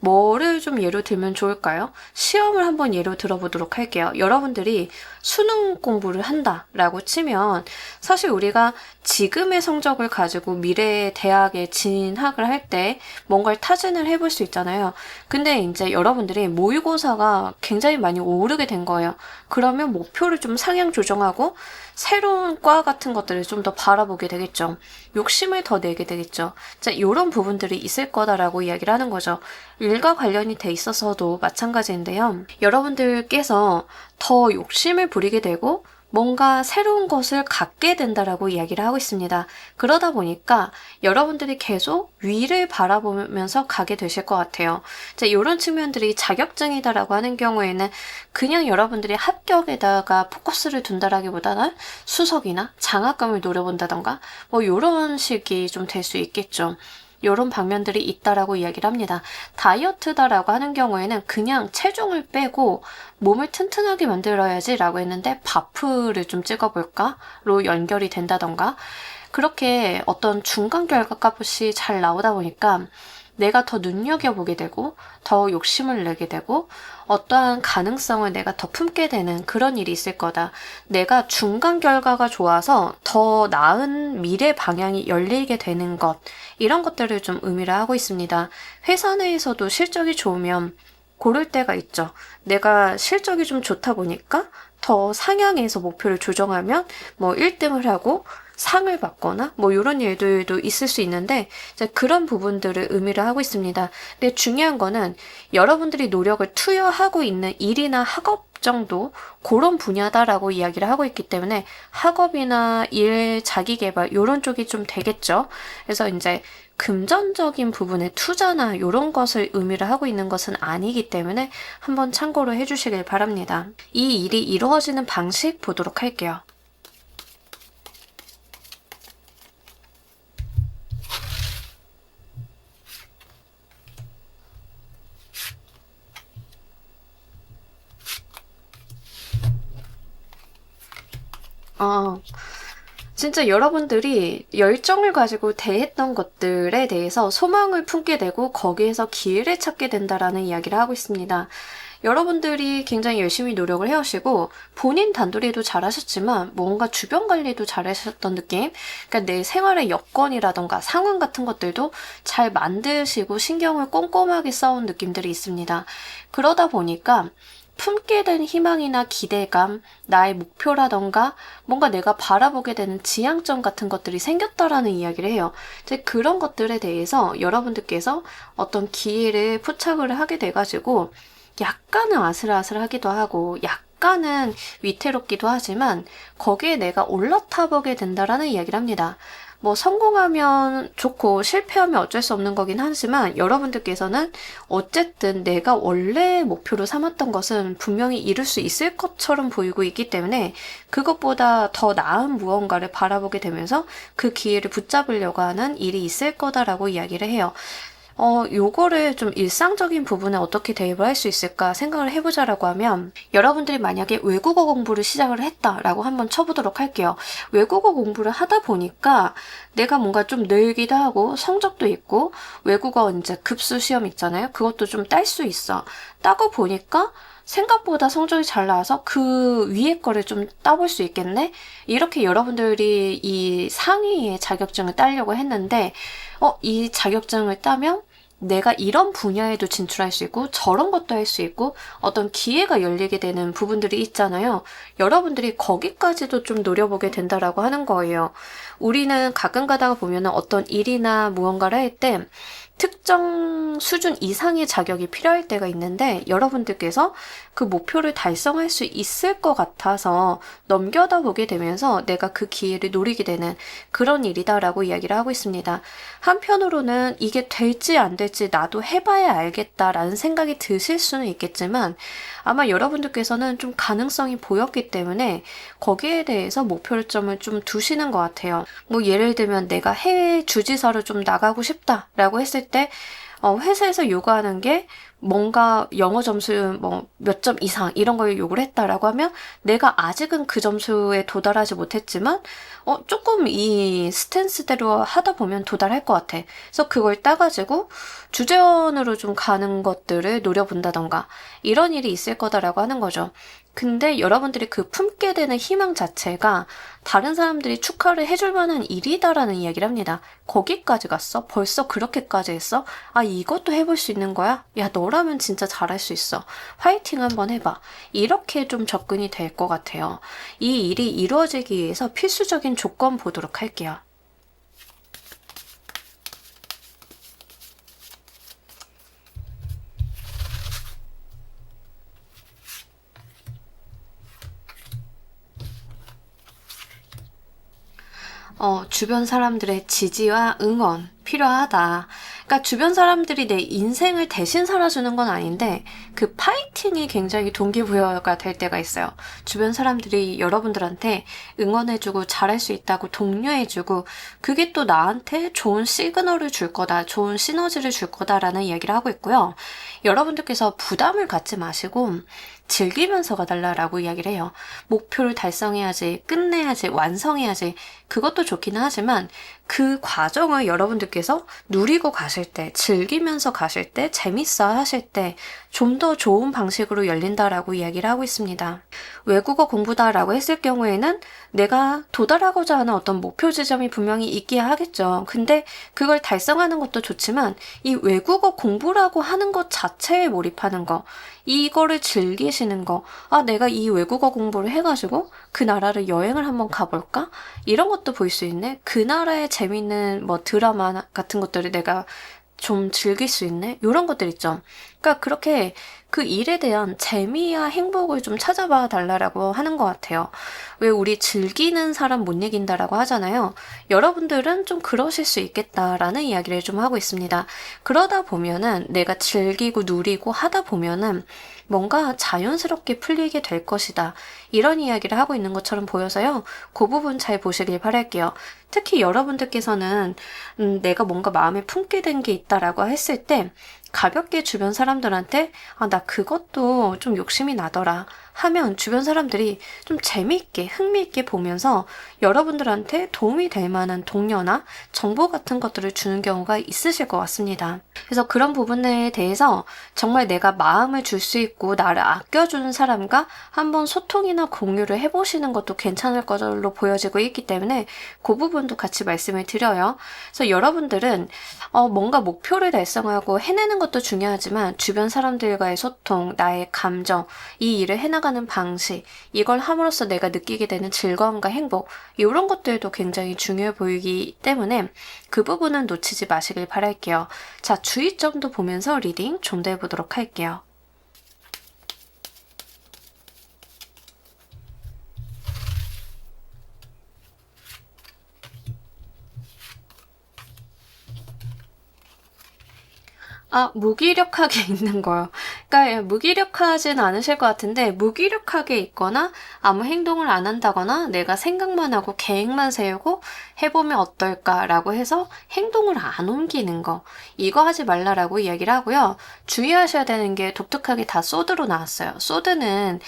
뭐를 좀 예로 들면 좋을까요? 시험을 한번 예로 들어보도록 할게요. 여러분들이 수능 공부를 한다라고 치면 사실 우리가 지금의 성적을 가지고 미래의 대학에 진학을 할 때 뭔가를 타진을 해볼 수 있잖아요. 근데 이제 여러분들이 모의고사가 굉장히 많이 오르게 된 거예요. 그러면 목표를 좀 상향 조정하고 새로운 과 같은 것들을 좀 더 바라보게 되겠죠. 욕심을 더 내게 되겠죠. 자, 이런 부분들이 있을 거다라고 이야기를 하는 거죠. 일과 관련이 돼 있어서도 마찬가지인데요. 여러분들께서 더 욕심을 부리게 되고 뭔가 새로운 것을 갖게 된다라고 이야기를 하고 있습니다. 그러다 보니까 여러분들이 계속 위를 바라보면서 가게 되실 것 같아요. 자, 이런 측면들이 자격증이다라고 하는 경우에는 그냥 여러분들이 합격에다가 포커스를 둔다라기보다는 수석이나 장학금을 노려본다던가 뭐 이런 식이 좀 될 수 있겠죠. 이런 방면들이 있다라고 이야기를 합니다. 다이어트다라고 하는 경우에는 그냥 체중을 빼고 몸을 튼튼하게 만들어야지 라고 했는데 바프를 좀 찍어볼까로 연결이 된다던가 그렇게 어떤 중간 결과값이 잘 나오다 보니까 내가 더 눈여겨보게 되고 더 욕심을 내게 되고 어떠한 가능성을 내가 더 품게 되는 그런 일이 있을 거다. 내가 중간 결과가 좋아서 더 나은 미래 방향이 열리게 되는 것 이런 것들을 좀 의미를 하고 있습니다. 회사 내에서도 실적이 좋으면 고를 때가 있죠. 내가 실적이 좀 좋다 보니까 더 상향해서 목표를 조정하면 뭐 1등을 하고 상을 받거나 뭐 이런 일들도 있을 수 있는데 이제 그런 부분들을 의미를 하고 있습니다. 근데 중요한 거는 여러분들이 노력을 투여하고 있는 일이나 학업 정도 그런 분야다라고 이야기를 하고 있기 때문에 학업이나 일, 자기계발 이런 쪽이 좀 되겠죠. 그래서 이제 금전적인 부분의 투자나 이런 것을 의미를 하고 있는 것은 아니기 때문에 한번 참고로 해주시길 바랍니다. 이 일이 이루어지는 방식 보도록 할게요. 진짜 여러분들이 열정을 가지고 대했던 것들에 대해서 소망을 품게 되고 거기에서 기회를 찾게 된다라는 이야기를 하고 있습니다. 여러분들이 굉장히 열심히 노력을 해오시고 본인 단도리도 잘하셨지만 뭔가 주변 관리도 잘하셨던 느낌? 그러니까 내 생활의 여건이라던가 상황 같은 것들도 잘 만드시고 신경을 꼼꼼하게 써온 느낌들이 있습니다. 그러다 보니까 품게 된 희망이나 기대감, 나의 목표라던가 뭔가 내가 바라보게 되는 지향점 같은 것들이 생겼다라는 이야기를 해요. 이제 그런 것들에 대해서 여러분들께서 어떤 기회를 포착을 하게 돼가지고 약간은 아슬아슬하기도 하고 약간은 위태롭기도 하지만 거기에 내가 올라타 보게 된다라는 이야기를 합니다. 뭐 성공하면 좋고 실패하면 어쩔 수 없는 거긴 하지만 여러분들께서는 어쨌든 내가 원래 목표로 삼았던 것은 분명히 이룰 수 있을 것처럼 보이고 있기 때문에 그것보다 더 나은 무언가를 바라보게 되면서 그 기회를 붙잡으려고 하는 일이 있을 거다라고 이야기를 해요. 요거를 좀 일상적인 부분에 어떻게 대입을 할 수 있을까 생각을 해보자라고 하면, 여러분들이 만약에 외국어 공부를 시작을 했다라고 한번 쳐보도록 할게요. 외국어 공부를 하다 보니까 내가 뭔가 좀 늘기도 하고 성적도 있고, 외국어 이제 급수 시험 있잖아요. 그것도 좀 딸 수 있어. 따고 보니까 생각보다 성적이 잘 나와서 그 위에 거를 좀 따볼 수 있겠네? 이렇게 여러분들이 이 상위의 자격증을 따려고 했는데, 이 자격증을 따면 내가 이런 분야에도 진출할 수 있고 저런 것도 할 수 있고 어떤 기회가 열리게 되는 부분들이 있잖아요. 여러분들이 거기까지도 좀 노려보게 된다라고 하는 거예요. 우리는 가끔 가다가 보면은 어떤 일이나 무언가를 할 때 특정 수준 이상의 자격이 필요할 때가 있는데, 여러분들께서 그 목표를 달성할 수 있을 것 같아서 넘겨다 보게 되면서 내가 그 기회를 노리게 되는 그런 일이다라고 이야기를 하고 있습니다. 한편으로는 이게 될지 안 될지 나도 해봐야 알겠다라는 생각이 드실 수는 있겠지만, 아마 여러분들께서는 좀 가능성이 보였기 때문에 거기에 대해서 목표점을 좀 두시는 것 같아요. 뭐 예를 들면 내가 해외 주지사로 좀 나가고 싶다라고 했을 때, 회사에서 요구하는 게 뭔가 영어 점수 뭐 몇 점 이상 이런 걸 요구를 했다라고 하면, 내가 아직은 그 점수에 도달하지 못했지만 조금 이 스탠스대로 하다 보면 도달할 것 같아. 그래서 그걸 따가지고 주재원으로 좀 가는 것들을 노려본다던가 이런 일이 있을 거다라고 하는 거죠. 근데 여러분들이 그 품게 되는 희망 자체가 다른 사람들이 축하를 해줄 만한 일이다라는 이야기를 합니다. 거기까지 갔어? 벌써 그렇게까지 했어? 아, 이것도 해볼 수 있는 거야? 야, 너라면 진짜 잘할 수 있어. 화이팅 한번 해봐. 이렇게 좀 접근이 될 것 같아요. 이 일이 이루어지기 위해서 필수적인 조건 보도록 할게요. 주변 사람들의 지지와 응원 필요하다. 그러니까 주변 사람들이 내 인생을 대신 살아주는 건 아닌데 그 파이팅이 굉장히 동기부여가 될 때가 있어요. 주변 사람들이 여러분들한테 응원해주고 잘할 수 있다고 독려해주고, 그게 또 나한테 좋은 시그널을 줄 거다, 좋은 시너지를 줄 거다라는 이야기를 하고 있고요. 여러분들께서 부담을 갖지 마시고 즐기면서 가달라라고 이야기를 해요. 목표를 달성해야지, 끝내야지, 완성해야지. 그것도 좋기는 하지만 그 과정을 여러분들께서 누리고 가실 때, 즐기면서 가실 때, 재밌어 하실 때 좀 더 좋은 방식으로 열린다라고 이야기를 하고 있습니다. 외국어 공부다라고 했을 경우에는 내가 도달하고자 하는 어떤 목표 지점이 분명히 있기야 하겠죠. 근데 그걸 달성하는 것도 좋지만 이 외국어 공부라고 하는 것 자체에 몰입하는 거, 이거를 즐기시는 거, 아, 내가 이 외국어 공부를 해가지고 그 나라를 여행을 한번 가볼까? 이런 것도 볼 수 있네. 그 나라의 재밌는 뭐 드라마 같은 것들을 내가 좀 즐길 수 있네? 이런 것들 있죠. 그러니까 그렇게 그 일에 대한 재미와 행복을 좀 찾아봐 달라고 하는 것 같아요. 왜 우리 즐기는 사람 못 이긴다라고 하잖아요. 여러분들은 좀 그러실 수 있겠다라는 이야기를 좀 하고 있습니다. 그러다 보면은 내가 즐기고 누리고 하다 보면은 뭔가 자연스럽게 풀리게 될 것이다. 이런 이야기를 하고 있는 것처럼 보여서요. 그 부분 잘 보시길 바랄게요. 특히 여러분들께서는 내가 뭔가 마음에 품게 된 게 있다라고 했을 때 가볍게 주변 사람들한테 아, 나 그것도 좀 욕심이 나더라 하면 주변 사람들이 좀 재미있게 흥미있게 보면서 여러분들한테 도움이 될 만한 동료나 정보 같은 것들을 주는 경우가 있으실 것 같습니다. 그래서 그런 부분에 대해서 정말 내가 마음을 줄 수 있고 나를 아껴주는 사람과 한번 소통이나 공유를 해보시는 것도 괜찮을 것으로 보여지고 있기 때문에 그 부분도 같이 말씀을 드려요. 그래서 여러분들은 뭔가 목표를 달성하고 해내는 것도 중요하지만 주변 사람들과의 소통, 나의 감정, 이 일을 해나가는 방식, 이걸 함으로써 내가 느끼게 되는 즐거움과 행복, 이런 것들도 굉장히 중요해 보이기 때문에 그 부분은 놓치지 마시길 바랄게요. 자, 주의점도 보면서 리딩 좀 더 해보도록 할게요. 아, 무기력하게 있는 거요. 그러니까 무기력하진 않으실 것 같은데 무기력하게 있거나 아무 행동을 안 한다거나 내가 생각만 하고 계획만 세우고 해보면 어떨까라고 해서 행동을 안 옮기는 거. 이거 하지 말라라고 이야기를 하고요. 주의하셔야 되는 게 독특하게 다 소드로 나왔어요. 소드는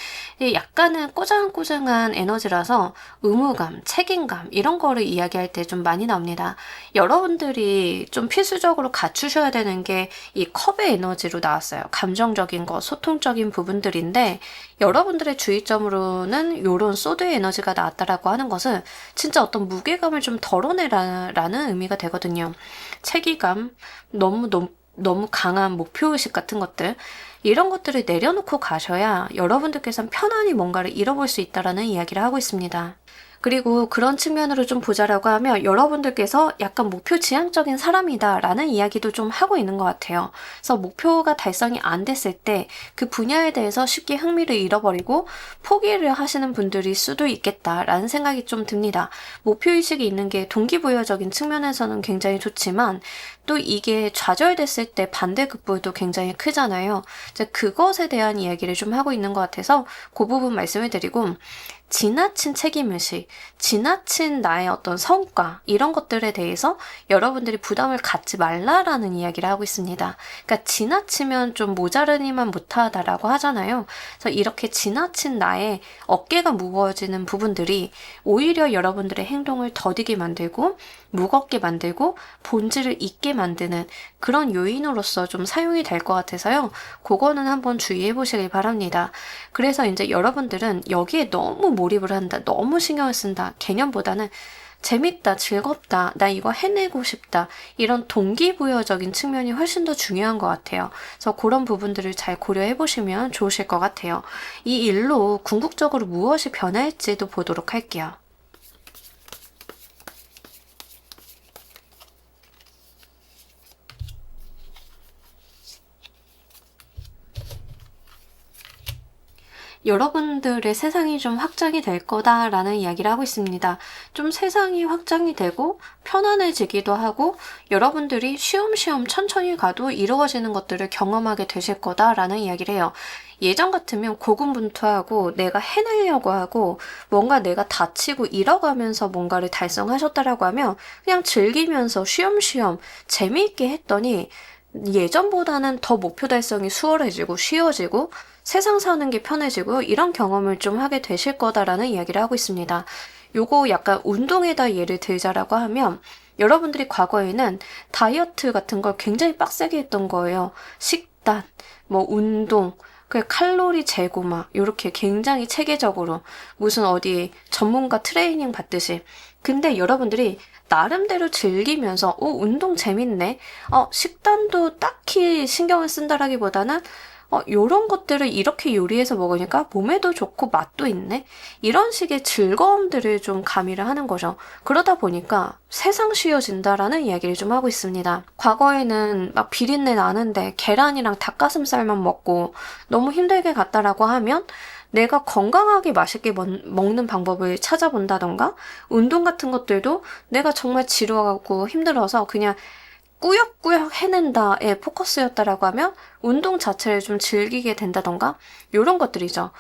약간은 꼬장꼬장한 에너지라서 의무감, 책임감 이런 거를 이야기할 때 좀 많이 나옵니다. 여러분들이 좀 필수적으로 갖추셔야 되는 게 이 컵의 에너지로 나왔어요. 감정적인 거, 소통적인 부분들인데 여러분들의 주의점으로는 이런 소드의 에너지가 나왔다라고 하는 것은 진짜 어떤 무게감을 좀 덜어내라라는 의미가 되거든요. 책임감, 너무 강한 목표의식 같은 것들 이런 것들을 내려놓고 가셔야 여러분들께서는 편안히 뭔가를 잃어볼 수 있다라는 이야기를 하고 있습니다. 그리고 그런 측면으로 좀 보자라고 하면 여러분들께서 약간 목표 지향적인 사람이다라는 이야기도 좀 하고 있는 것 같아요. 그래서 목표가 달성이 안 됐을 때 그 분야에 대해서 쉽게 흥미를 잃어버리고 포기를 하시는 분들일 수도 있겠다라는 생각이 좀 듭니다. 목표의식이 있는 게 동기부여적인 측면에서는 굉장히 좋지만 또 이게 좌절됐을 때 반대급부도 굉장히 크잖아요. 이제 그것에 대한 이야기를 좀 하고 있는 것 같아서 그 부분 말씀을 드리고 지나친 책임의식, 지나친 나의 어떤 성과 이런 것들에 대해서 여러분들이 부담을 갖지 말라라는 이야기를 하고 있습니다. 그러니까 지나치면 좀 모자르니만 못하다라고 하잖아요. 그래서 이렇게 지나친 나의 어깨가 무거워지는 부분들이 오히려 여러분들의 행동을 더디게 만들고 무겁게 만들고 본질을 잊게 만드는 그런 요인으로서 좀 사용이 될 것 같아서요. 그거는 한번 주의해 보시길 바랍니다. 그래서 이제 여러분들은 여기에 너무 몰입을 한다, 너무 신경을 쓴다 개념보다는 재밌다, 즐겁다, 나 이거 해내고 싶다 이런 동기부여적인 측면이 훨씬 더 중요한 것 같아요. 그래서 그런 부분들을 잘 고려해 보시면 좋으실 것 같아요. 이 일로 궁극적으로 무엇이 변할지도 보도록 할게요. 여러분들의 세상이 좀 확장이 될 거다라는 이야기를 하고 있습니다. 좀 세상이 확장이 되고 편안해지기도 하고 여러분들이 쉬엄쉬엄 천천히 가도 이루어지는 것들을 경험하게 되실 거다라는 이야기를 해요. 예전 같으면 고군분투하고 내가 해내려고 하고 뭔가 내가 다치고 잃어가면서 뭔가를 달성하셨다라고 하면 그냥 즐기면서 쉬엄쉬엄 재미있게 했더니 예전보다는 더 목표 달성이 수월해지고 쉬워지고 세상 사는 게 편해지고 이런 경험을 좀 하게 되실 거다라는 이야기를 하고 있습니다. 요거 약간 운동에다 예를 들자라고 하면 여러분들이 과거에는 다이어트 같은 걸 굉장히 빡세게 했던 거예요. 식단, 뭐 운동, 그 칼로리 재고 막 이렇게 굉장히 체계적으로 무슨 어디 전문가 트레이닝 받듯이. 근데 여러분들이 나름대로 즐기면서 운동 재밌네. 식단도 딱히 신경을 쓴다라기보다는 요런 것들을 이렇게 요리해서 먹으니까 몸에도 좋고 맛도 있네. 이런 식의 즐거움들을 좀 가미를 하는 거죠. 그러다 보니까 세상 쉬워진다라는 이야기를 좀 하고 있습니다. 과거에는 막 비린내 나는데 계란이랑 닭가슴살만 먹고 너무 힘들게 갔다라고 하면 내가 건강하게 맛있게 먹는 방법을 찾아본다던가 운동 같은 것들도 내가 정말 지루하고 힘들어서 그냥 꾸역꾸역 해낸다에 포커스였다라고 하면 운동 자체를 좀 즐기게 된다던가 이런 것들이죠.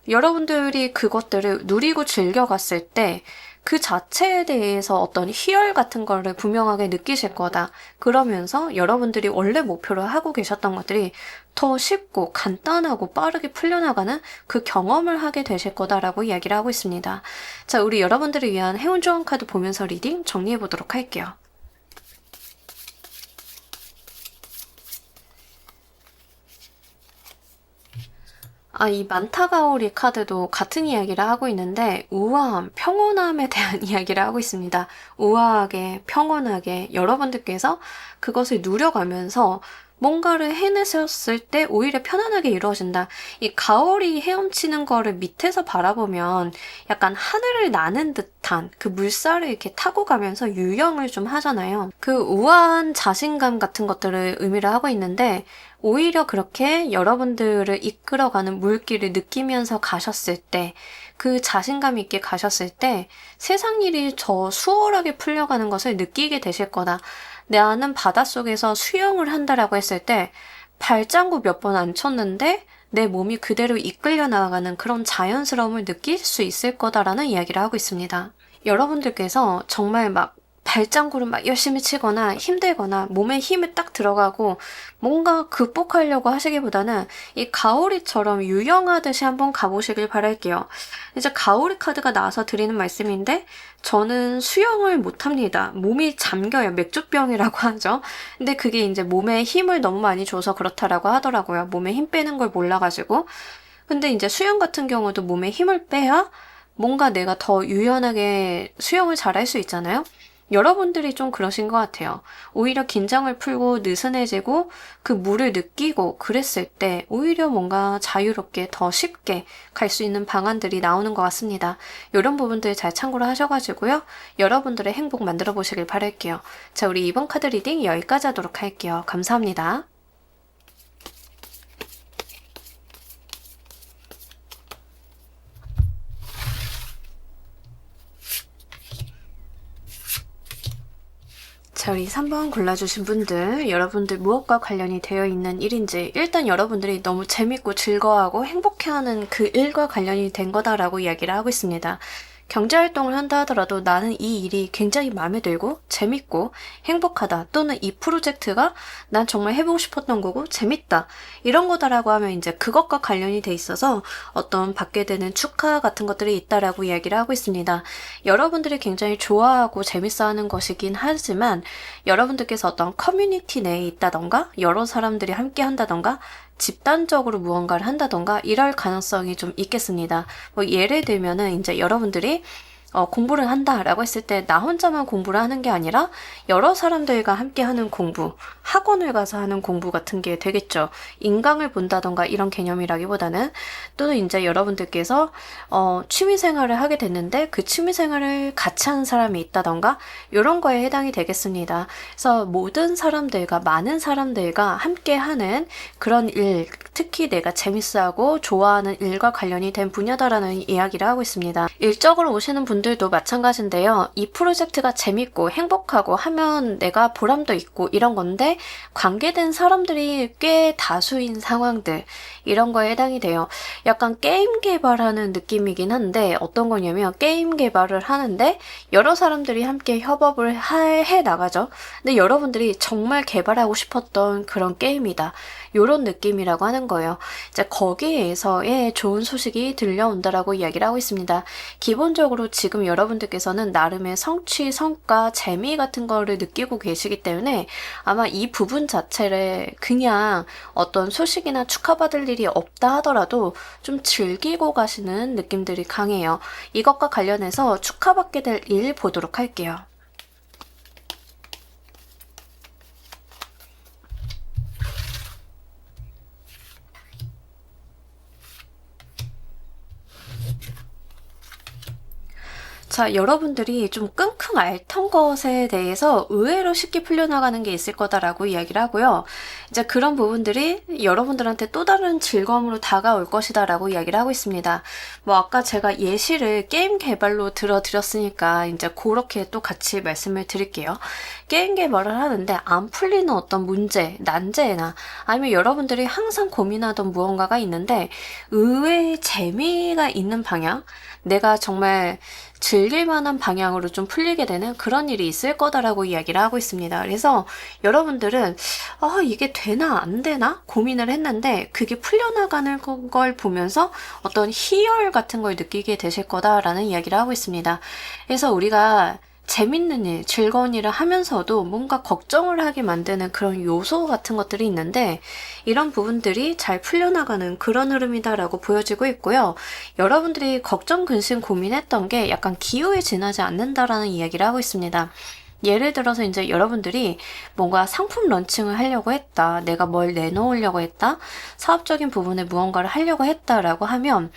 여러분들이 그것들을 누리고 즐겨갔을 때 그 자체에 대해서 어떤 희열 같은 거를 분명하게 느끼실 거다. 그러면서 여러분들이 원래 목표로 하고 계셨던 것들이 더 쉽고 간단하고 빠르게 풀려나가는 그 경험을 하게 되실 거다라고 이야기를 하고 있습니다. 자, 우리 여러분들을 위한 행운 조언 카드 보면서 리딩 정리해 보도록 할게요. 이 만타가오리 카드도 같은 이야기를 하고 있는데 우아함, 평온함에 대한 이야기를 하고 있습니다. 우아하게, 평온하게 여러분들께서 그것을 누려가면서 뭔가를 해내셨을 때 오히려 편안하게 이루어진다. 이 가오리 헤엄치는 거를 밑에서 바라보면 약간 하늘을 나는 듯한 그 물살을 이렇게 타고 가면서 유영을 좀 하잖아요. 그 우아한 자신감 같은 것들을 의미를 하고 있는데 오히려 그렇게 여러분들을 이끌어가는 물길을 느끼면서 가셨을 때 그 자신감 있게 가셨을 때 세상 일이 더 수월하게 풀려가는 것을 느끼게 되실 거다. 나는 바닷속에서 수영을 한다라고 했을 때 발장구 몇 번 안 쳤는데 내 몸이 그대로 이끌려 나가는 그런 자연스러움을 느낄 수 있을 거다라는 이야기를 하고 있습니다. 여러분들께서 정말 막 발장구를 막 열심히 치거나 힘들거나 몸에 힘이 딱 들어가고 뭔가 극복하려고 하시기보다는 이 가오리처럼 유영하듯이 한번 가보시길 바랄게요. 이제 가오리 카드가 나와서 드리는 말씀인데 저는 수영을 못합니다. 몸이 잠겨요. 맥주병이라고 하죠. 근데 그게 이제 몸에 힘을 너무 많이 줘서 그렇다라고 하더라고요. 몸에 힘 빼는 걸 몰라가지고. 근데 이제 수영 같은 경우도 몸에 힘을 빼야 뭔가 내가 더 유연하게 수영을 잘할 수 있잖아요. 여러분들이 좀 그러신 것 같아요. 오히려 긴장을 풀고 느슨해지고 그 물을 느끼고 그랬을 때 오히려 뭔가 자유롭게 더 쉽게 갈 수 있는 방안들이 나오는 것 같습니다. 이런 부분들 잘 참고를 하셔가지고요. 여러분들의 행복 만들어 보시길 바랄게요. 자, 우리 이번 카드 리딩 여기까지 하도록 할게요. 감사합니다. 자, 우리 3번 골라주신 분들, 여러분들 무엇과 관련이 되어 있는 일인지, 일단 여러분들이 너무 재밌고 즐거워하고 행복해하는 그 일과 관련이 된 거다라고 이야기를 하고 있습니다. 경제활동을 한다 하더라도 나는 이 일이 굉장히 마음에 들고 재밌고 행복하다, 또는 이 프로젝트가 난 정말 해보고 싶었던 거고 재밌다, 이런 거다라고 하면 이제 그것과 관련이 돼 있어서 어떤 받게 되는 축하 같은 것들이 있다라고 이야기를 하고 있습니다. 여러분들이 굉장히 좋아하고 재밌어하는 것이긴 하지만 여러분들께서 어떤 커뮤니티 내에 있다던가 여러 사람들이 함께 한다던가 집단적으로 무언가를 한다던가 이럴 가능성이 좀 있겠습니다. 뭐 예를 들면은 이제 여러분들이 공부를 한다라고 했을 때 나 혼자만 공부를 하는 게 아니라 여러 사람들과 함께 하는 공부, 학원을 가서 하는 공부 같은 게 되겠죠. 인강을 본다던가 이런 개념이라기보다는, 또는 이제 여러분들께서 취미 생활을 하게 됐는데 그 취미 생활을 같이 하는 사람이 있다던가 이런 거에 해당이 되겠습니다. 그래서 모든 사람들과, 많은 사람들과 함께 하는 그런 일, 특히 내가 재밌어하고 좋아하는 일과 관련이 된 분야다라는 이야기를 하고 있습니다. 일적으로 오시는 분들도 마찬가지인데요. 이 프로젝트가 재밌고 행복하고 하면 내가 보람도 있고 이런 건데 관계된 사람들이 꽤 다수인 상황들, 이런 거에 해당이 돼요. 약간 게임 개발하는 느낌이긴 한데 어떤 거냐면 게임 개발을 하는데 여러 사람들이 함께 협업을 해 나가죠. 근데 여러분들이 정말 개발하고 싶었던 그런 게임이다, 요런 느낌이라고 하는 거예요. 이제 거기에서의 좋은 소식이 들려온다라고 이야기를 하고 있습니다. 기본적으로 지금 여러분들께서는 나름의 성취, 성과, 재미 같은 거를 느끼고 계시기 때문에 아마 이 부분 자체를 그냥 어떤 소식이나 축하받을 일이 없다 하더라도 좀 즐기고 가시는 느낌들이 강해요. 이것과 관련해서 축하받게 될 일 보도록 할게요. 자, 여러분들이 좀 끙끙 앓던 것에 대해서 의외로 쉽게 풀려나가는 게 있을 거다라고 이야기를 하고요. 이제 그런 부분들이 여러분들한테 또 다른 즐거움으로 다가올 것이다라고 이야기를 하고 있습니다. 뭐 아까 제가 예시를 게임 개발로 들어드렸으니까 이제 그렇게 또 같이 말씀을 드릴게요. 게임 개발을 하는데 안 풀리는 어떤 문제, 난제나 아니면 여러분들이 항상 고민하던 무언가가 있는데 의외의 재미가 있는 방향, 내가 정말 즐길 만한 방향으로 좀 풀리게 되는 그런 일이 있을 거다라고 이야기를 하고 있습니다. 그래서 여러분들은 이게 되나 안 되나 고민을 했는데 그게 풀려나가는 걸 보면서 어떤 희열 같은 걸 느끼게 되실 거다라는 이야기를 하고 있습니다. 그래서 우리가 재밌는 일, 즐거운 일을 하면서도 뭔가 걱정을 하게 만드는 그런 요소 같은 것들이 있는데 이런 부분들이 잘 풀려나가는 그런 흐름이다라고 보여지고 있고요. 여러분들이 걱정, 근심, 고민했던 게 약간 기우에 지나지 않는다라는 이야기를 하고 있습니다. 예를 들어서 이제 여러분들이 뭔가 상품 런칭을 하려고 했다, 내가 뭘 내놓으려고 했다, 사업적인 부분에 무언가를 하려고 했다라고 하면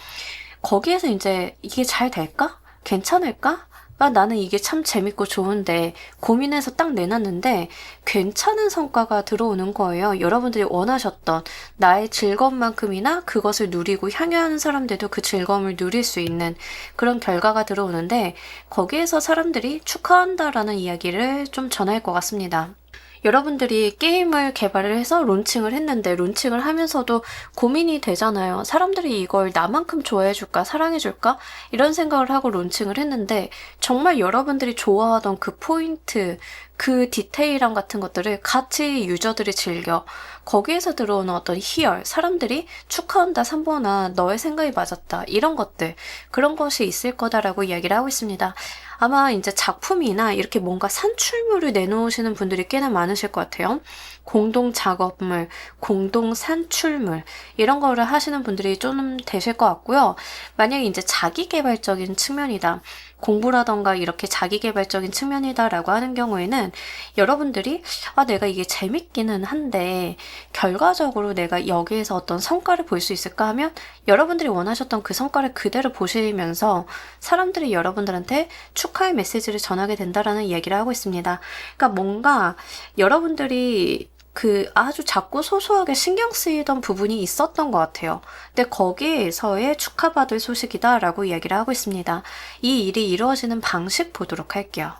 거기에서 이제 이게 잘 될까? 괜찮을까? 나는 이게 참 재밌고 좋은데 고민해서 딱 내놨는데 괜찮은 성과가 들어오는 거예요. 여러분들이 원하셨던 나의 즐거움만큼이나 그것을 누리고 향유하는 사람들도 그 즐거움을 누릴 수 있는 그런 결과가 들어오는데 거기에서 사람들이 축하한다라는 이야기를 좀 전할 것 같습니다. 여러분들이 게임을 개발을 해서 론칭을 했는데 론칭을 하면서도 고민이 되잖아요. 사람들이 이걸 나만큼 좋아해줄까, 사랑해줄까? 이런 생각을 하고 론칭을 했는데 정말 여러분들이 좋아하던 그 포인트, 그 디테일함 같은 것들을 같이 유저들이 즐겨 거기에서 들어오는 어떤 희열, 사람들이 축하한다, 3번아, 너의 생각이 맞았다, 이런 것들, 그런 것이 있을 거다라고 이야기를 하고 있습니다. 아마 이제 작품이나 이렇게 뭔가 산출물을 내놓으시는 분들이 꽤나 많으실 것 같아요. 공동 작업물, 공동 산출물, 이런 거를 하시는 분들이 좀 되실 것 같고요. 만약에 이제 자기 개발적인 측면이다, 공부라던가 이렇게 자기 개발적인 측면이다라고 하는 경우에는 여러분들이 내가 이게 재밌기는 한데 결과적으로 내가 여기에서 어떤 성과를 볼 수 있을까 하면 여러분들이 원하셨던 그 성과를 그대로 보시면서 사람들이 여러분들한테 축하의 메시지를 전하게 된다라는 이야기를 하고 있습니다. 그러니까 뭔가 여러분들이 그 아주 작고 소소하게 신경 쓰이던 부분이 있었던 것 같아요. 근데 거기에서의 축하받을 소식이다라고 이야기를 하고 있습니다. 이 일이 이루어지는 방식 보도록 할게요.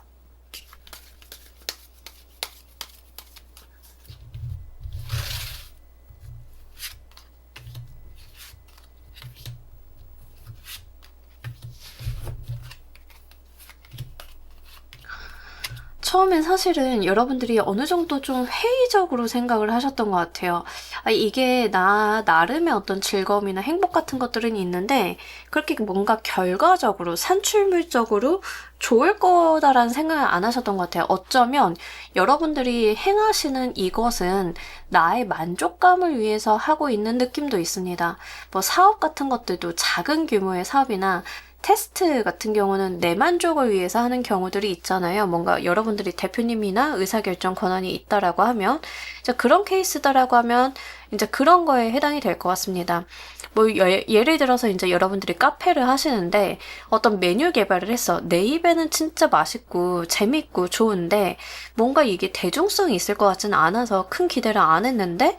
처음엔 사실은 여러분들이 어느 정도 좀 회의적으로 생각을 하셨던 것 같아요. 이게 나름의 어떤 즐거움이나 행복 같은 것들은 있는데, 그렇게 뭔가 결과적으로, 산출물적으로 좋을 거다라는 생각을 안 하셨던 것 같아요. 어쩌면 여러분들이 행하시는 이것은 나의 만족감을 위해서 하고 있는 느낌도 있습니다. 뭐 사업 같은 것들도 작은 규모의 사업이나 테스트 같은 경우는 내 만족을 위해서 하는 경우들이 있잖아요. 뭔가 여러분들이 대표님이나 의사결정 권한이 있다라고 하면, 이제 그런 케이스다라고 하면 이제 그런 거에 해당이 될 것 같습니다. 뭐 예를 들어서 이제 여러분들이 카페를 하시는데 어떤 메뉴 개발을 했어. 내 입에는 진짜 맛있고 재밌고 좋은데 뭔가 이게 대중성이 있을 것 같지는 않아서 큰 기대를 안 했는데,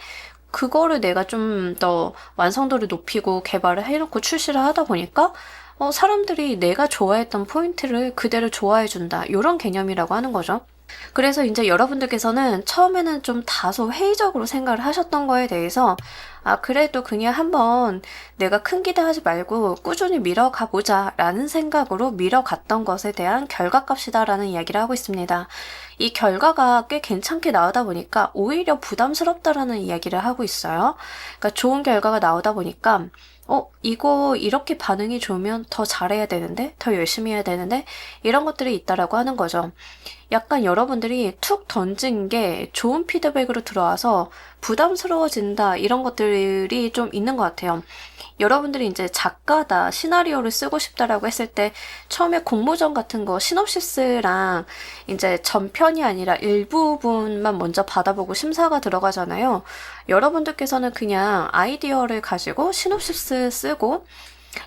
그거를 내가 좀 더 완성도를 높이고 개발을 해놓고 출시를 하다 보니까 사람들이 내가 좋아했던 포인트를 그대로 좋아해준다, 이런 개념이라고 하는 거죠. 그래서 이제 여러분들께서는 처음에는 좀 다소 회의적으로 생각을 하셨던 거에 대해서 그래도 그냥 한번 내가 큰 기대하지 말고 꾸준히 밀어가 보자 라는 생각으로 밀어갔던 것에 대한 결과값이다라는 이야기를 하고 있습니다. 이 결과가 꽤 괜찮게 나오다 보니까 오히려 부담스럽다라는 이야기를 하고 있어요. 그러니까 좋은 결과가 나오다 보니까 이거 이렇게 반응이 좋으면 더 잘해야 되는데, 더 열심히 해야 되는데, 이런 것들이 있다라고 하는 거죠. 약간 여러분들이 툭 던진 게 좋은 피드백으로 들어와서 부담스러워진다, 이런 것들이 좀 있는 것 같아요. 여러분들이 이제 작가다, 시나리오를 쓰고 싶다라고 했을 때 처음에 공모전 같은 거 시놉시스랑 이제 전편이 아니라 일부분만 먼저 받아보고 심사가 들어가잖아요. 여러분들께서는 그냥 아이디어를 가지고 시놉시스 쓰고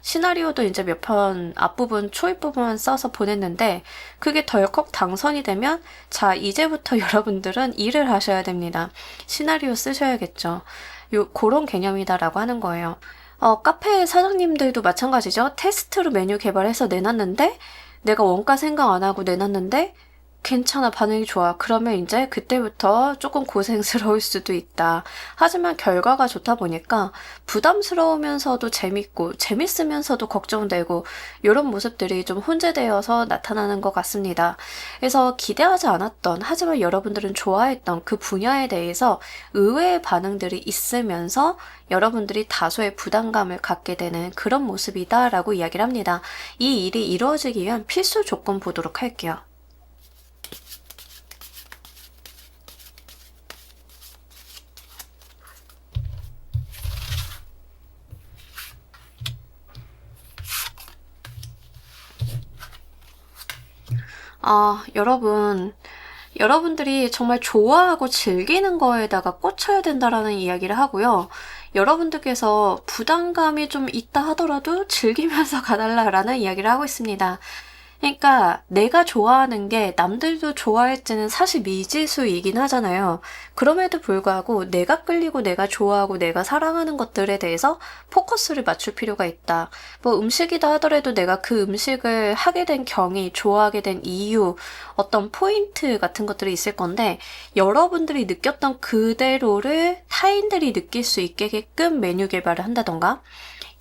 시나리오도 이제 몇 편 앞부분, 초입 부분만 써서 보냈는데, 그게 덜컥 당선이 되면 자, 이제부터 여러분들은 일을 하셔야 됩니다. 시나리오 쓰셔야겠죠. 그런 개념이다라고 하는 거예요. 카페 사장님들도 마찬가지죠. 테스트로 메뉴 개발해서 내놨는데 내가 원가 생각 안 하고 내놨는데 괜찮아, 반응이 좋아. 그러면 이제 그때부터 조금 고생스러울 수도 있다. 하지만 결과가 좋다 보니까 부담스러우면서도 재밌고 재밌으면서도 걱정되고 이런 모습들이 좀 혼재되어서 나타나는 것 같습니다. 그래서 기대하지 않았던, 하지만 여러분들은 좋아했던 그 분야에 대해서 의외의 반응들이 있으면서 여러분들이 다소의 부담감을 갖게 되는 그런 모습이다라고 이야기를 합니다. 이 일이 이루어지기 위한 필수 조건 보도록 할게요. 여러분들이 정말 좋아하고 즐기는 거에다가 꽂혀야 된다라는 이야기를 하고요. 여러분들께서 부담감이 좀 있다 하더라도 즐기면서 가달라라는 이야기를 하고 있습니다. 그러니까 내가 좋아하는 게 남들도 좋아할지는 사실 미지수이긴 하잖아요. 그럼에도 불구하고 내가 끌리고 내가 좋아하고 내가 사랑하는 것들에 대해서 포커스를 맞출 필요가 있다. 뭐 음식이다 하더라도 내가 그 음식을 하게 된 경위, 좋아하게 된 이유, 어떤 포인트 같은 것들이 있을 건데 여러분들이 느꼈던 그대로를 타인들이 느낄 수 있게끔 메뉴 개발을 한다던가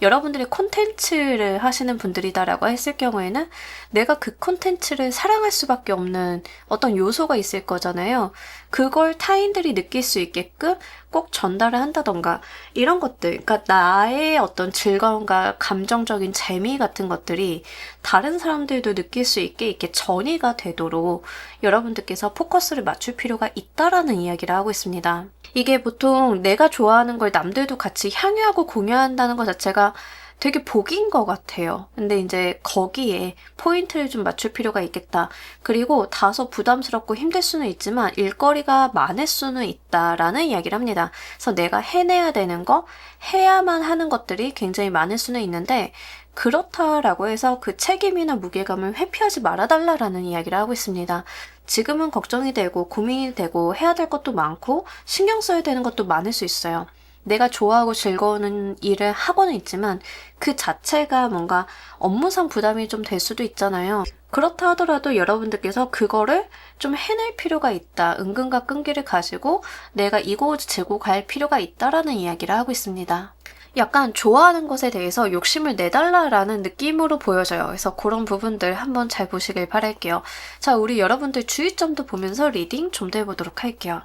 여러분들이 콘텐츠를 하시는 분들이다라고 했을 경우에는 내가 그 콘텐츠를 사랑할 수밖에 없는 어떤 요소가 있을 거잖아요. 그걸 타인들이 느낄 수 있게끔 꼭 전달을 한다던가 이런 것들, 그러니까 나의 어떤 즐거움과 감정적인 재미 같은 것들이 다른 사람들도 느낄 수 있게 이렇게 전이가 되도록 여러분들께서 포커스를 맞출 필요가 있다라는 이야기를 하고 있습니다. 이게 보통 내가 좋아하는 걸 남들도 같이 향유하고 공유한다는 것 자체가 되게 복인 것 같아요. 근데 이제 거기에 포인트를 좀 맞출 필요가 있겠다. 그리고 다소 부담스럽고 힘들 수는 있지만 일거리가 많을 수는 있다라는 이야기를 합니다. 그래서 내가 해내야 되는 거, 해야만 하는 것들이 굉장히 많을 수는 있는데 그렇다라고 해서 그 책임이나 무게감을 회피하지 말아달라라는 이야기를 하고 있습니다. 지금은 걱정이 되고 고민이 되고 해야 될 것도 많고 신경 써야 되는 것도 많을 수 있어요. 내가 좋아하고 즐거운 일을 하고는 있지만 그 자체가 뭔가 업무상 부담이 좀 될 수도 있잖아요. 그렇다 하더라도 여러분들께서 그거를 좀 해낼 필요가 있다. 은근과 끈기를 가지고 내가 이고지고 갈 필요가 있다라는 이야기를 하고 있습니다. 약간 좋아하는 것에 대해서 욕심을 내달라라는 느낌으로 보여져요. 그래서 그런 부분들 한번 잘 보시길 바랄게요. 자, 우리 여러분들 주의점도 보면서 리딩 좀 더 해보도록 할게요.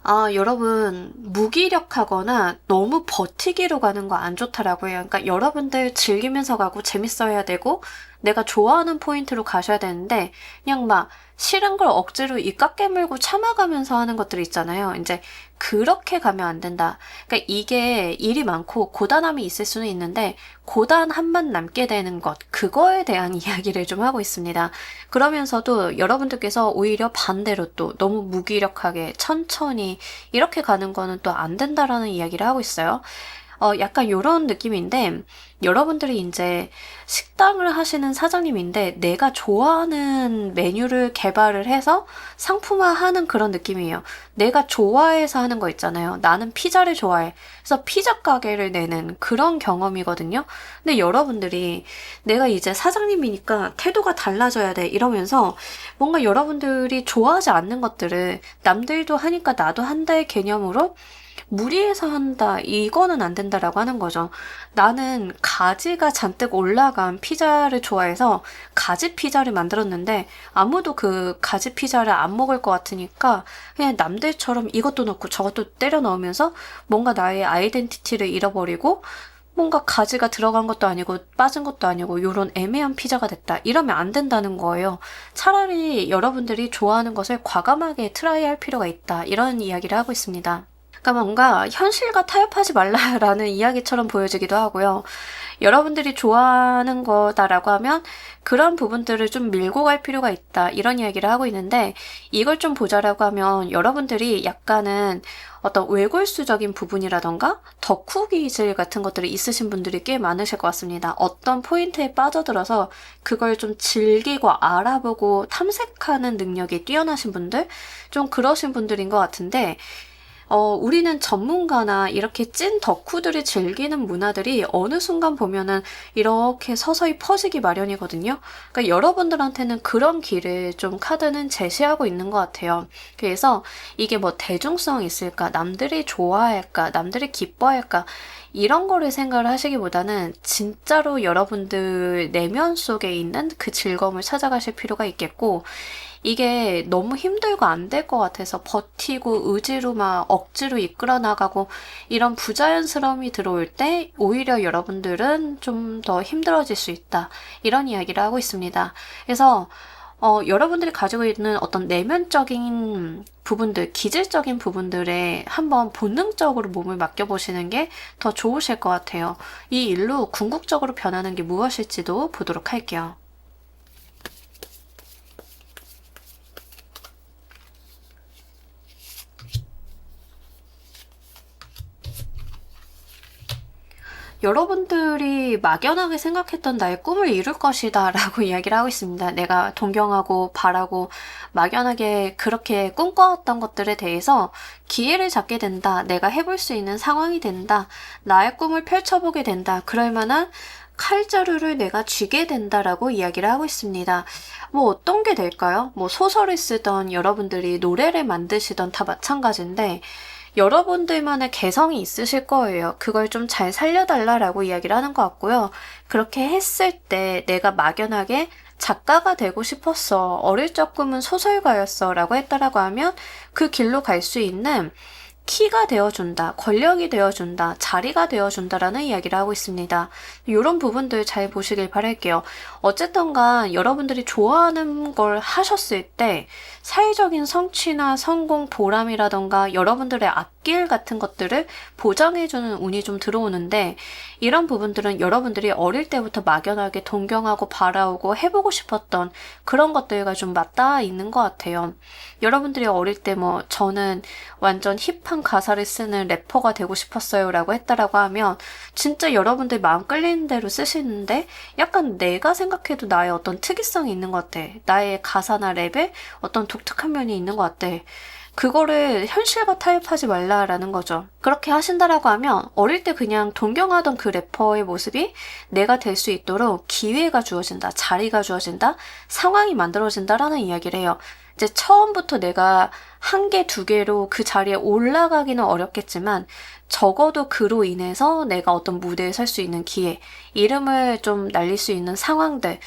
아, 여러분, 무기력하거나 너무 버티기로 가는 거 안 좋다라고 해요. 그러니까 여러분들 즐기면서 가고 재밌어야 되고 내가 좋아하는 포인트로 가셔야 되는데 그냥 막 싫은 걸 억지로 입 깨물고 참아가면서 하는 것들 있잖아요. 이제 그렇게 가면 안 된다. 그러니까 이게 일이 많고 고단함이 있을 수는 있는데 고단함만 남게 되는 것, 그거에 대한 이야기를 좀 하고 있습니다. 그러면서도 여러분들께서 오히려 반대로 또 너무 무기력하게 천천히 이렇게 가는 거는 또 안 된다라는 이야기를 하고 있어요. 약간 요런 느낌인데, 여러분들이 이제 식당을 하시는 사장님인데, 내가 좋아하는 메뉴를 개발을 해서 상품화하는 그런 느낌이에요. 내가 좋아해서 하는 거 있잖아요. 나는 피자를 좋아해. 그래서 피자 가게를 내는 그런 경험이거든요. 근데 여러분들이 내가 이제 사장님이니까 태도가 달라져야 돼. 이러면서 뭔가 여러분들이 좋아하지 않는 것들을 남들도 하니까 나도 한다의 개념으로 무리해서 한다. 이거는 안 된다라고 하는 거죠. 나는 가지가 잔뜩 올라간 피자를 좋아해서 가지 피자를 만들었는데 아무도 그 가지 피자를 안 먹을 것 같으니까 그냥 남들처럼 이것도 넣고 저것도 때려 넣으면서 뭔가 나의 아이덴티티를 잃어버리고 뭔가 가지가 들어간 것도 아니고 빠진 것도 아니고 요런 애매한 피자가 됐다. 이러면 안 된다는 거예요. 차라리 여러분들이 좋아하는 것을 과감하게 트라이할 필요가 있다. 이런 이야기를 하고 있습니다. 그러니까 뭔가 현실과 타협하지 말라라는 이야기처럼 보여지기도 하고요. 여러분들이 좋아하는 거다라고 하면 그런 부분들을 좀 밀고 갈 필요가 있다. 이런 이야기를 하고 있는데 이걸 좀 보자라고 하면 여러분들이 약간은 어떤 외골수적인 부분이라던가 덕후 기질 같은 것들이 있으신 분들이 꽤 많으실 것 같습니다. 어떤 포인트에 빠져들어서 그걸 좀 즐기고 알아보고 탐색하는 능력이 뛰어나신 분들? 좀 그러신 분들인 것 같은데 우리는 전문가나 이렇게 찐 덕후들이 즐기는 문화들이 어느 순간 보면은 이렇게 서서히 퍼지기 마련이거든요. 그러니까 여러분들한테는 그런 길을 좀 카드는 제시하고 있는 것 같아요. 그래서 이게 뭐 대중성이 있을까? 남들이 좋아할까? 남들이 기뻐할까? 이런 거를 생각을 하시기보다는 진짜로 여러분들 내면 속에 있는 그 즐거움을 찾아가실 필요가 있겠고, 이게 너무 힘들고 안 될 것 같아서 버티고 의지로 막 억지로 이끌어 나가고 이런 부자연스러움이 들어올 때 오히려 여러분들은 좀 더 힘들어질 수 있다. 이런 이야기를 하고 있습니다. 그래서 여러분들이 가지고 있는 어떤 내면적인 부분들, 기질적인 부분들에 한번 본능적으로 몸을 맡겨보시는 게 더 좋으실 것 같아요. 이 일로 궁극적으로 변하는 게 무엇일지도 보도록 할게요. 여러분들이 막연하게 생각했던 나의 꿈을 이룰 것이다 라고 이야기를 하고 있습니다. 내가 동경하고 바라고 막연하게 그렇게 꿈꿔왔던 것들에 대해서 기회를 잡게 된다. 내가 해볼 수 있는 상황이 된다. 나의 꿈을 펼쳐보게 된다. 그럴 만한 칼자루를 내가 쥐게 된다라고 이야기를 하고 있습니다. 뭐 어떤 게 될까요? 뭐 소설을 쓰던 여러분들이 노래를 만드시던 다 마찬가지인데 여러분들만의 개성이 있으실 거예요. 그걸 좀 잘 살려달라라고 이야기를 하는 것 같고요. 그렇게 했을 때 내가 막연하게 작가가 되고 싶었어. 어릴 적 꿈은 소설가였어. 라고 했다라고 하면 그 길로 갈 수 있는 키가 되어준다, 권력이 되어준다, 자리가 되어준다라는 이야기를 하고 있습니다. 이런 부분들 잘 보시길 바랄게요. 어쨌든 간 여러분들이 좋아하는 걸 하셨을 때 사회적인 성취나 성공, 보람이라던가 여러분들의 앞길 같은 것들을 보장해주는 운이 좀 들어오는데 이런 부분들은 여러분들이 어릴 때부터 막연하게 동경하고 바라오고 해보고 싶었던 그런 것들과 좀 맞닿아 있는 것 같아요. 여러분들이 어릴 때 뭐 저는 완전 힙한 가사를 쓰는 래퍼가 되고 싶었어요 라고 했다라고 하면 진짜 여러분들 마음 끌리는 대로 쓰시는데 약간 내가 생각해도 나의 어떤 특이성이 있는 것 같아. 나의 가사나 랩에 어떤 독특한 면이 있는 것 같아. 그거를 현실과 타협하지 말라라는 거죠. 그렇게 하신다라고 하면 어릴 때 그냥 동경하던 그 래퍼의 모습이 내가 될 수 있도록 기회가 주어진다, 자리가 주어진다, 상황이 만들어진다라는 이야기를 해요. 이제 처음부터 내가 한 개, 두 개로 그 자리에 올라가기는 어렵겠지만 적어도 그로 인해서 내가 어떤 무대에 설 수 있는 기회, 이름을 좀 날릴 수 있는 상황들,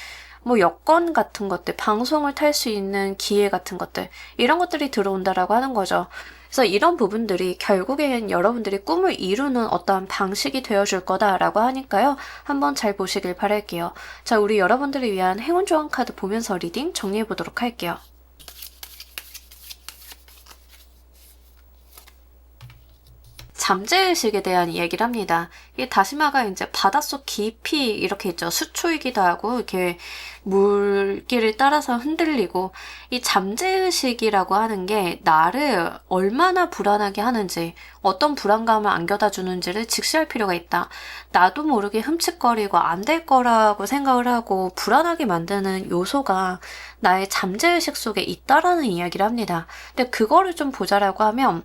뭐 여건 같은 것들, 방송을 탈 수 있는 기회 같은 것들, 이런 것들이 들어온다라고 하는 거죠. 그래서 이런 부분들이 결국엔 여러분들이 꿈을 이루는 어떠한 방식이 되어줄 거다라고 하니까요. 한번 잘 보시길 바랄게요. 자, 우리 여러분들을 위한 행운 조언 카드 보면서 리딩 정리해 보도록 할게요. 잠재의식에 대한 이야기를 합니다. 이 다시마가 이제 바닷속 깊이 이렇게 있죠. 수초이기도 하고 이렇게 물길을 따라서 흔들리고 이 잠재의식이라고 하는 게 나를 얼마나 불안하게 하는지 어떤 불안감을 안겨다 주는지를 직시할 필요가 있다. 나도 모르게 흠칫거리고 안 될 거라고 생각을 하고 불안하게 만드는 요소가 나의 잠재의식 속에 있다라는 이야기를 합니다. 근데 그거를 좀 보자라고 하면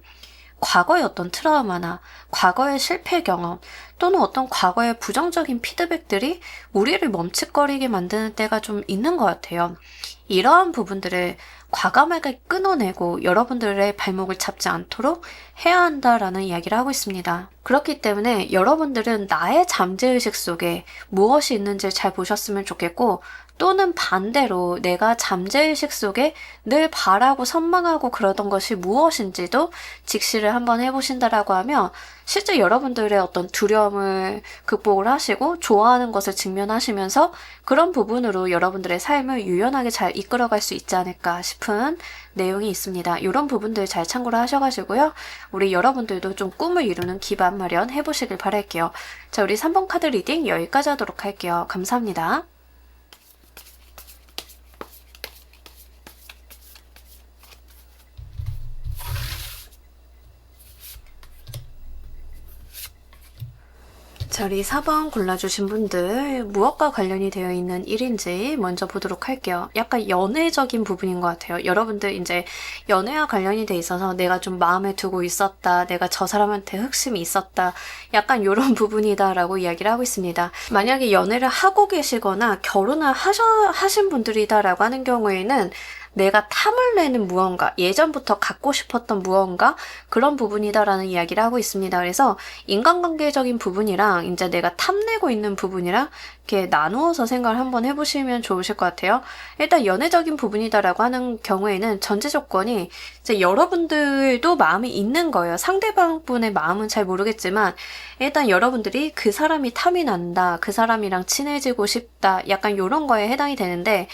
과거의 어떤 트라우마나 과거의 실패 경험 또는 어떤 과거의 부정적인 피드백들이 우리를 멈칫거리게 만드는 때가 좀 있는 것 같아요. 이러한 부분들을 과감하게 끊어내고 여러분들의 발목을 잡지 않도록 해야 한다라는 이야기를 하고 있습니다. 그렇기 때문에 여러분들은 나의 잠재의식 속에 무엇이 있는지 잘 보셨으면 좋겠고 또는 반대로 내가 잠재의식 속에 늘 바라고 선망하고 그러던 것이 무엇인지도 직시를 한번 해보신다라고 하면 실제 여러분들의 어떤 두려움을 극복을 하시고 좋아하는 것을 직면하시면서 그런 부분으로 여러분들의 삶을 유연하게 잘 이끌어갈 수 있지 않을까 싶은 내용이 있습니다. 이런 부분들 잘 참고를 하셔가지고요. 우리 여러분들도 좀 꿈을 이루는 기반 마련 해보시길 바랄게요. 자, 우리 3번 카드 리딩 여기까지 하도록 할게요. 감사합니다. 자, 우리 4번 골라주신 분들 무엇과 관련이 되어 있는 일인지 먼저 보도록 할게요. 약간 연애적인 부분인 것 같아요. 여러분들 이제 연애와 관련이 돼 있어서 내가 좀 마음에 두고 있었다, 내가 저 사람한테 흑심이 있었다, 약간 이런 부분이다라고 이야기를 하고 있습니다. 만약에 연애를 하고 계시거나 결혼을 하신 분들이다라고 하는 경우에는 내가 탐을 내는 무언가, 예전부터 갖고 싶었던 무언가 그런 부분이다라는 이야기를 하고 있습니다. 그래서 인간관계적인 부분이랑 이제 내가 탐내고 있는 부분이랑 이렇게 나누어서 생각을 한번 해보시면 좋으실 것 같아요. 일단 연애적인 부분이다라고 하는 경우에는 전제 조건이 이제 여러분들도 마음이 있는 거예요. 상대방 분의 마음은 잘 모르겠지만 일단 여러분들이 그 사람이 탐이 난다, 그 사람이랑 친해지고 싶다, 약간 이런 거에 해당이 되는데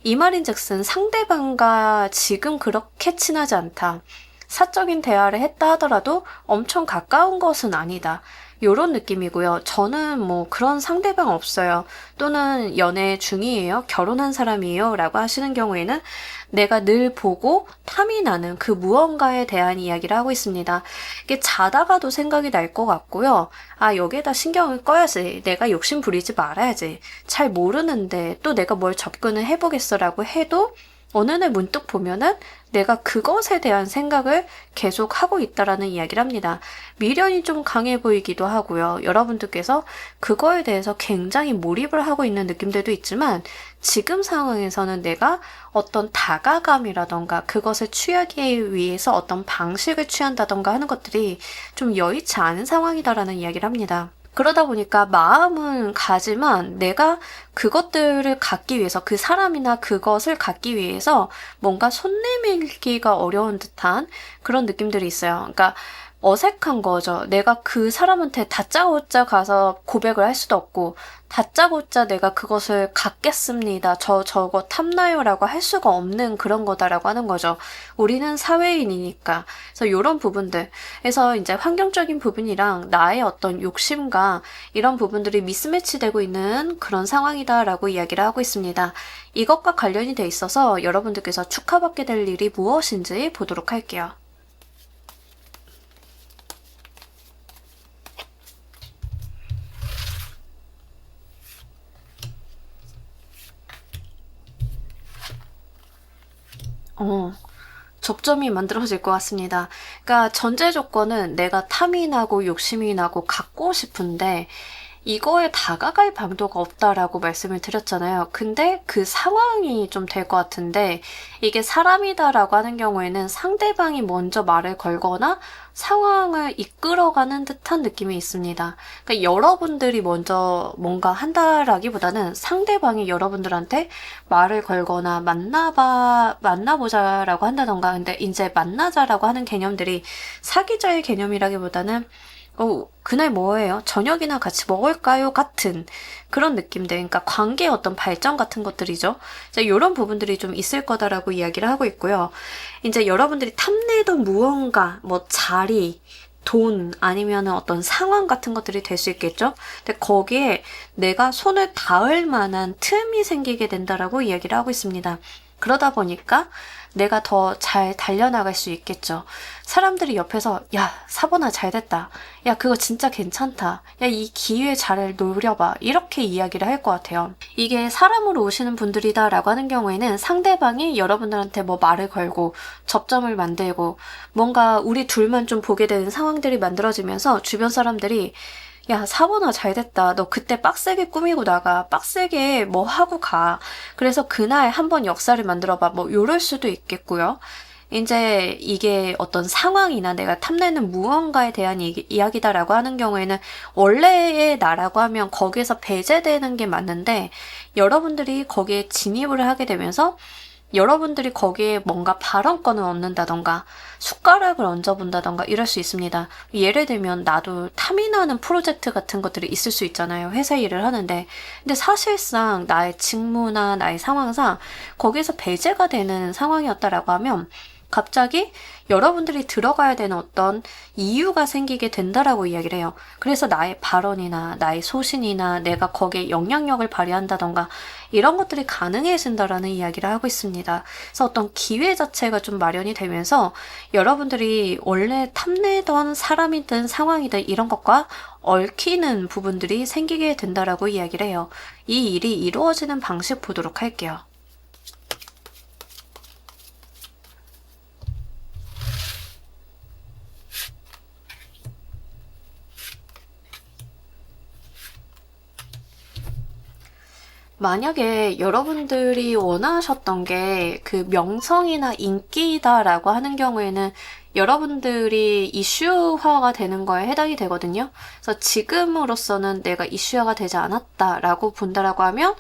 이 말인즉슨 상대방과 지금 그렇게 친하지 않다. 사적인 대화를 했다 하더라도 엄청 가까운 것은 아니다. 요런 느낌이고요. 저는 뭐 그런 상대방 없어요. 또는 연애 중이에요. 결혼한 사람이에요. 라고 하시는 경우에는 내가 늘 보고 탐이 나는 그 무언가에 대한 이야기를 하고 있습니다. 이게 자다가도 생각이 날 것 같고요. 아, 여기에다 신경을 꺼야지. 내가 욕심 부리지 말아야지. 잘 모르는데 또 내가 뭘 접근을 해보겠어라고 해도 어느 날 문득 보면은 내가 그것에 대한 생각을 계속 하고 있다라는 이야기를 합니다. 미련이 좀 강해 보이기도 하고요. 여러분들께서 그거에 대해서 굉장히 몰입을 하고 있는 느낌들도 있지만 지금 상황에서는 내가 어떤 다가감이라던가 그것을 취하기 위해서 어떤 방식을 취한다던가 하는 것들이 좀 여의치 않은 상황이다라는 이야기를 합니다. 그러다 보니까 마음은 가지만 내가 그것들을 갖기 위해서 그 사람이나 그것을 갖기 위해서 뭔가 손 내밀기가 어려운 듯한 그런 느낌들이 있어요. 그러니까 어색한 거죠. 내가 그 사람한테 다짜고짜 가서 고백을 할 수도 없고 다짜고짜 내가 그것을 갖겠습니다. 저거 탐나요? 라고 할 수가 없는 그런 거다라고 하는 거죠. 우리는 사회인이니까. 그래서 이런 부분들. 그래서 이제 환경적인 부분이랑 나의 어떤 욕심과 이런 부분들이 미스매치되고 있는 그런 상황이다라고 이야기를 하고 있습니다. 이것과 관련이 돼 있어서 여러분들께서 축하받게 될 일이 무엇인지 보도록 할게요. 어, 접점이 만들어질 것 같습니다. 그러니까 전제 조건은 내가 탐이 나고 욕심이 나고 갖고 싶은데 이거에 다가갈 방도가 없다라고 말씀을 드렸잖아요. 근데 그 상황이 좀 될 것 같은데 이게 사람이다라고 하는 경우에는 상대방이 먼저 말을 걸거나 상황을 이끌어가는 듯한 느낌이 있습니다. 그러니까 여러분들이 먼저 뭔가 한다라기보다는 상대방이 여러분들한테 말을 걸거나 만나보자라고 한다던가. 근데 이제 만나자라고 하는 개념들이 사귀자의 개념이라기보다는 그날 뭐예요? 저녁이나 같이 먹을까요? 같은 그런 느낌들. 그러니까 관계의 어떤 발전 같은 것들이죠. 이제 이런 부분들이 좀 있을 거다라고 이야기를 하고 있고요. 이제 여러분들이 탐내던 무언가, 뭐 자리, 돈, 아니면 어떤 상황 같은 것들이 될 수 있겠죠? 근데 거기에 내가 손을 닿을 만한 틈이 생기게 된다라고 이야기를 하고 있습니다. 그러다 보니까 내가 더 잘 달려나갈 수 있겠죠. 사람들이 옆에서 야, 사보나 잘 됐다. 야, 그거 진짜 괜찮다. 야, 이 기회 잘 노려봐. 이렇게 이야기를 할 것 같아요. 이게 사람으로 오시는 분들이다라고 하는 경우에는 상대방이 여러분들한테 뭐 말을 걸고 접점을 만들고 뭔가 우리 둘만 좀 보게 되는 상황들이 만들어지면서 주변 사람들이 야, 사보나 잘 됐다. 너 그때 빡세게 꾸미고 나가. 빡세게 뭐 하고 가. 그래서 그날 한번 역사를 만들어봐. 뭐 요럴 수도 있겠고요. 이제 이게 어떤 상황이나 내가 탐내는 무언가에 대한 이야기다라고 하는 경우에는 원래의 나라고 하면 거기에서 배제되는 게 맞는데 여러분들이 거기에 진입을 하게 되면서 여러분들이 거기에 뭔가 발언권을 얻는다던가 숟가락을 얹어본다던가 이럴 수 있습니다. 예를 들면 나도 탐이 나는 프로젝트 같은 것들이 있을 수 있잖아요. 회사 일을 하는데. 근데 사실상 나의 직무나 나의 상황상 거기에서 배제가 되는 상황이었다라고 하면 갑자기 여러분들이 들어가야 되는 어떤 이유가 생기게 된다라고 이야기를 해요. 그래서 나의 발언이나 나의 소신이나 내가 거기에 영향력을 발휘한다던가 이런 것들이 가능해진다라는 이야기를 하고 있습니다. 그래서 어떤 기회 자체가 좀 마련이 되면서 여러분들이 원래 탐내던 사람이든 상황이든 이런 것과 얽히는 부분들이 생기게 된다라고 이야기를 해요. 이 일이 이루어지는 방식 보도록 할게요. 만약에 여러분들이 원하셨던 게 그 명성이나 인기다라고 하는 경우에는 여러분들이 이슈화가 되는 거에 해당이 되거든요. 그래서 지금으로서는 내가 이슈화가 되지 않았다라고 본다라고 하면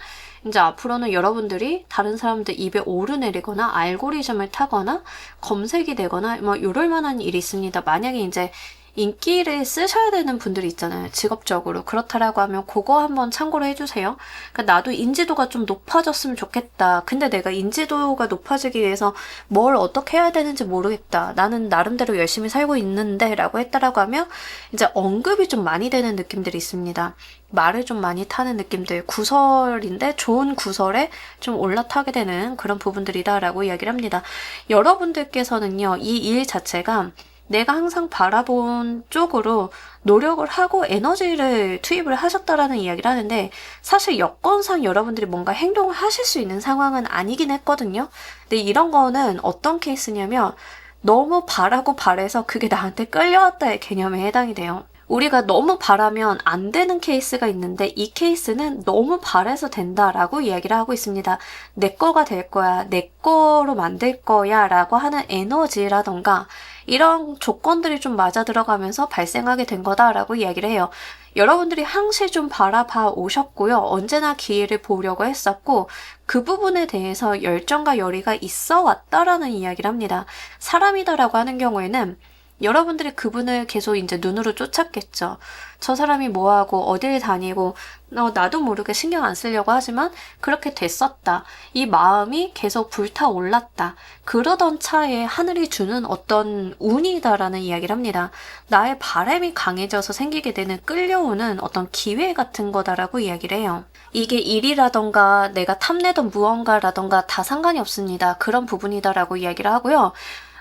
이제 앞으로는 여러분들이 다른 사람들 입에 오르내리거나 알고리즘을 타거나 검색이 되거나 뭐 이럴 만한 일이 있습니다. 만약에 이제 인기를 쓰셔야 되는 분들이 있잖아요. 직업적으로. 그렇다라고 하면 그거 한번 참고로 해주세요. 그러니까 나도 인지도가 좀 높아졌으면 좋겠다. 근데 내가 인지도가 높아지기 위해서 뭘 어떻게 해야 되는지 모르겠다. 나는 나름대로 열심히 살고 있는데 라고 했다라고 하면 이제 언급이 좀 많이 되는 느낌들이 있습니다. 말을 좀 많이 타는 느낌들, 구설인데 좋은 구설에 좀 올라타게 되는 그런 부분들이다라고 이야기를 합니다. 여러분들께서는요, 이 일 자체가 내가 항상 바라본 쪽으로 노력을 하고 에너지를 투입을 하셨다라는 이야기를 하는데, 사실 여건상 여러분들이 뭔가 행동을 하실 수 있는 상황은 아니긴 했거든요. 근데 이런 거는 어떤 케이스냐면 너무 바라고 바래서 그게 나한테 끌려왔다의 개념에 해당이 돼요. 우리가 너무 바라면 안 되는 케이스가 있는데 이 케이스는 너무 바래서 된다라고 이야기를 하고 있습니다. 내 거가 될 거야, 내 거로 만들 거야 라고 하는 에너지라던가 이런 조건들이 좀 맞아 들어가면서 발생하게 된 거다라고 이야기를 해요. 여러분들이 항시 좀 바라봐 오셨고요. 언제나 기회를 보려고 했었고 그 부분에 대해서 열정과 열의가 있어 왔다라는 이야기를 합니다. 사람이다라고 하는 경우에는 여러분들이 그분을 계속 이제 눈으로 쫓았겠죠. 저 사람이 뭐하고 어딜 다니고 나도 모르게 신경 안 쓰려고 하지만 그렇게 됐었다. 이 마음이 계속 불타올랐다. 그러던 차에 하늘이 주는 어떤 운이다라는 이야기를 합니다. 나의 바람이 강해져서 생기게 되는 끌려오는 어떤 기회 같은 거다라고 이야기를 해요. 이게 일이라던가 내가 탐내던 무언가라던가 다 상관이 없습니다. 그런 부분이다라고 이야기를 하고요.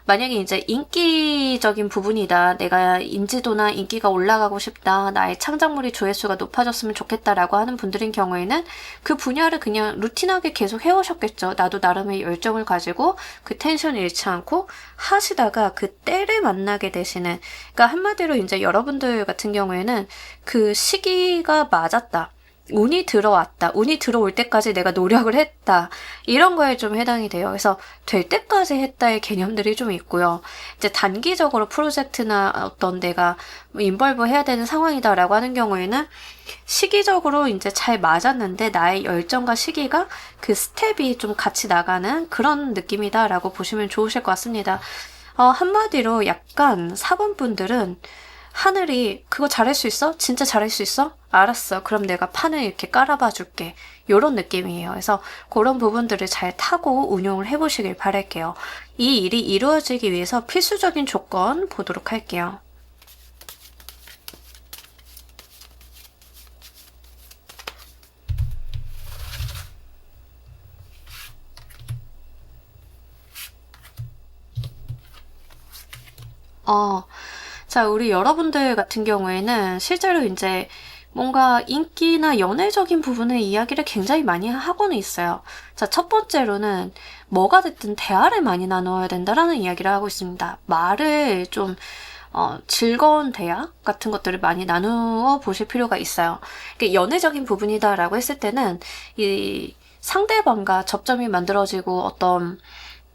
만약에 이제 인기적인 부분이다. 내가 인지도나 인기가 올라가고 싶다. 나의 창작물이 조회수가 높아졌으면 좋겠다라고 하는 분들인 경우에는 그 분야를 그냥 루틴하게 계속 해오셨겠죠. 나도 나름의 열정을 가지고 그 텐션 잃지 않고 하시다가 그 때를 만나게 되시는, 그러니까 한마디로 이제 여러분들 같은 경우에는 그 시기가 맞았다. 운이 들어왔다. 운이 들어올 때까지 내가 노력을 했다. 이런 거에 좀 해당이 돼요. 그래서 될 때까지 했다의 개념들이 좀 있고요. 이제 단기적으로 프로젝트나 어떤 내가 인벌브 해야 되는 상황이다라고 하는 경우에는 시기적으로 이제 잘 맞았는데 나의 열정과 시기가 그 스텝이 좀 같이 나가는 그런 느낌이다라고 보시면 좋으실 것 같습니다. 한마디로 약간 4번 분들은 하늘이 그거 잘할 수 있어? 진짜 잘할 수 있어? 알았어. 그럼 내가 판을 이렇게 깔아봐 줄게. 요런 느낌이에요. 그래서 그런 부분들을 잘 타고 운용을 해보시길 바랄게요. 이 일이 이루어지기 위해서 필수적인 조건 보도록 할게요. 자, 우리 여러분들 같은 경우에는 실제로 이제 뭔가 인기나 연애적인 부분의 이야기를 굉장히 많이 하고는 있어요. 자, 첫 번째로는 뭐가 됐든 대화를 많이 나누어야 된다라는 이야기를 하고 있습니다. 말을 좀 즐거운 대화 같은 것들을 많이 나누어 보실 필요가 있어요. 연애적인 부분이다라고 했을 때는 이 상대방과 접점이 만들어지고 어떤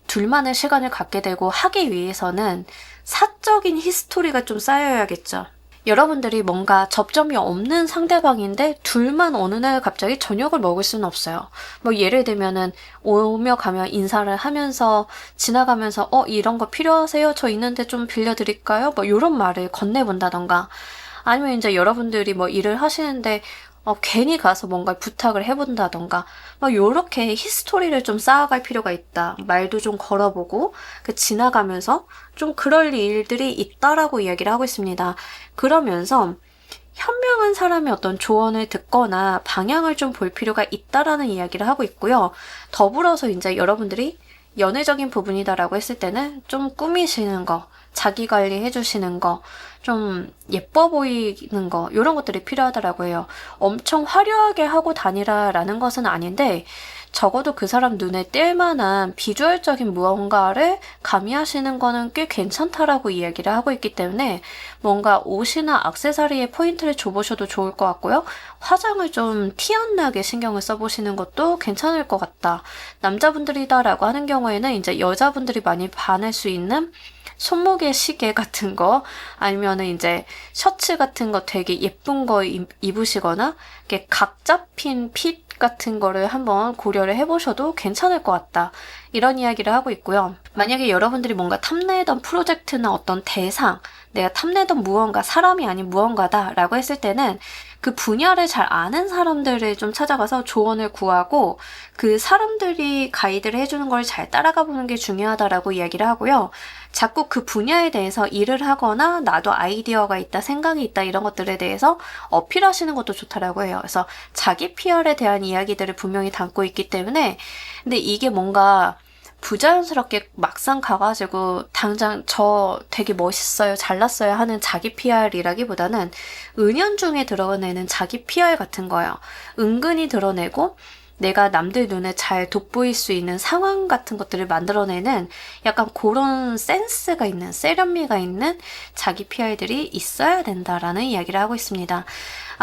둘만의 시간을 갖게 되고 하기 위해서는 사적인 히스토리가 좀 쌓여야겠죠. 여러분들이 뭔가 접점이 없는 상대방인데 둘만 어느 날 갑자기 저녁을 먹을 수는 없어요. 뭐 예를 들면은 오며 가며 인사를 하면서 지나가면서 이런 거 필요하세요? 저 있는데 좀 빌려드릴까요? 뭐 이런 말을 건네본다던가, 아니면 이제 여러분들이 뭐 일을 하시는데 괜히 가서 뭔가 부탁을 해본다던가, 막 요렇게 히스토리를 좀 쌓아갈 필요가 있다. 말도 좀 걸어보고, 지나가면서 좀 그럴 일들이 있다라고 이야기를 하고 있습니다. 그러면서 현명한 사람의 어떤 조언을 듣거나 방향을 좀 볼 필요가 있다라는 이야기를 하고 있고요. 더불어서 이제 여러분들이 연애적인 부분이다라고 했을 때는 좀 꾸미시는 거, 자기 관리 해주시는 거, 좀 예뻐 보이는 거, 이런 것들이 필요하더라고요. 해요. 엄청 화려하게 하고 다니라라는 것은 아닌데 적어도 그 사람 눈에 띌 만한 비주얼적인 무언가를 가미하시는 거는 꽤 괜찮다라고 이야기를 하고 있기 때문에 뭔가 옷이나 액세서리에 포인트를 줘보셔도 좋을 것 같고요. 화장을 좀 티 안 나게 신경을 써보시는 것도 괜찮을 것 같다. 남자분들이다라고 하는 경우에는 이제 여자분들이 많이 반할 수 있는 손목에 시계 같은 거, 아니면은 이제 셔츠 같은 거 되게 예쁜 거 입으시거나 이렇게 각 잡힌 핏 같은 거를 한번 고려를 해보셔도 괜찮을 것 같다. 이런 이야기를 하고 있고요. 만약에 여러분들이 뭔가 탐내던 프로젝트나 어떤 대상, 내가 탐내던 무언가, 사람이 아닌 무언가다라고 했을 때는 그 분야를 잘 아는 사람들을 좀 찾아가서 조언을 구하고 그 사람들이 가이드를 해주는 걸 잘 따라가 보는 게 중요하다라고 이야기를 하고요. 자꾸 그 분야에 대해서 일을 하거나 나도 아이디어가 있다, 생각이 있다 이런 것들에 대해서 어필하시는 것도 좋다라고 해요. 그래서 자기 PR에 대한 이야기들을 분명히 담고 있기 때문에 근데 이게 뭔가 부자연스럽게 막상 가가지고 당장 저 되게 멋있어요, 잘났어요 하는 자기 PR이라기보다는 은연중에 드러내는 자기 PR 같은 거예요. 은근히 드러내고 내가 남들 눈에 잘 돋보일 수 있는 상황 같은 것들을 만들어내는 약간 그런 센스가 있는, 세련미가 있는 자기 PR들이 있어야 된다라는 이야기를 하고 있습니다.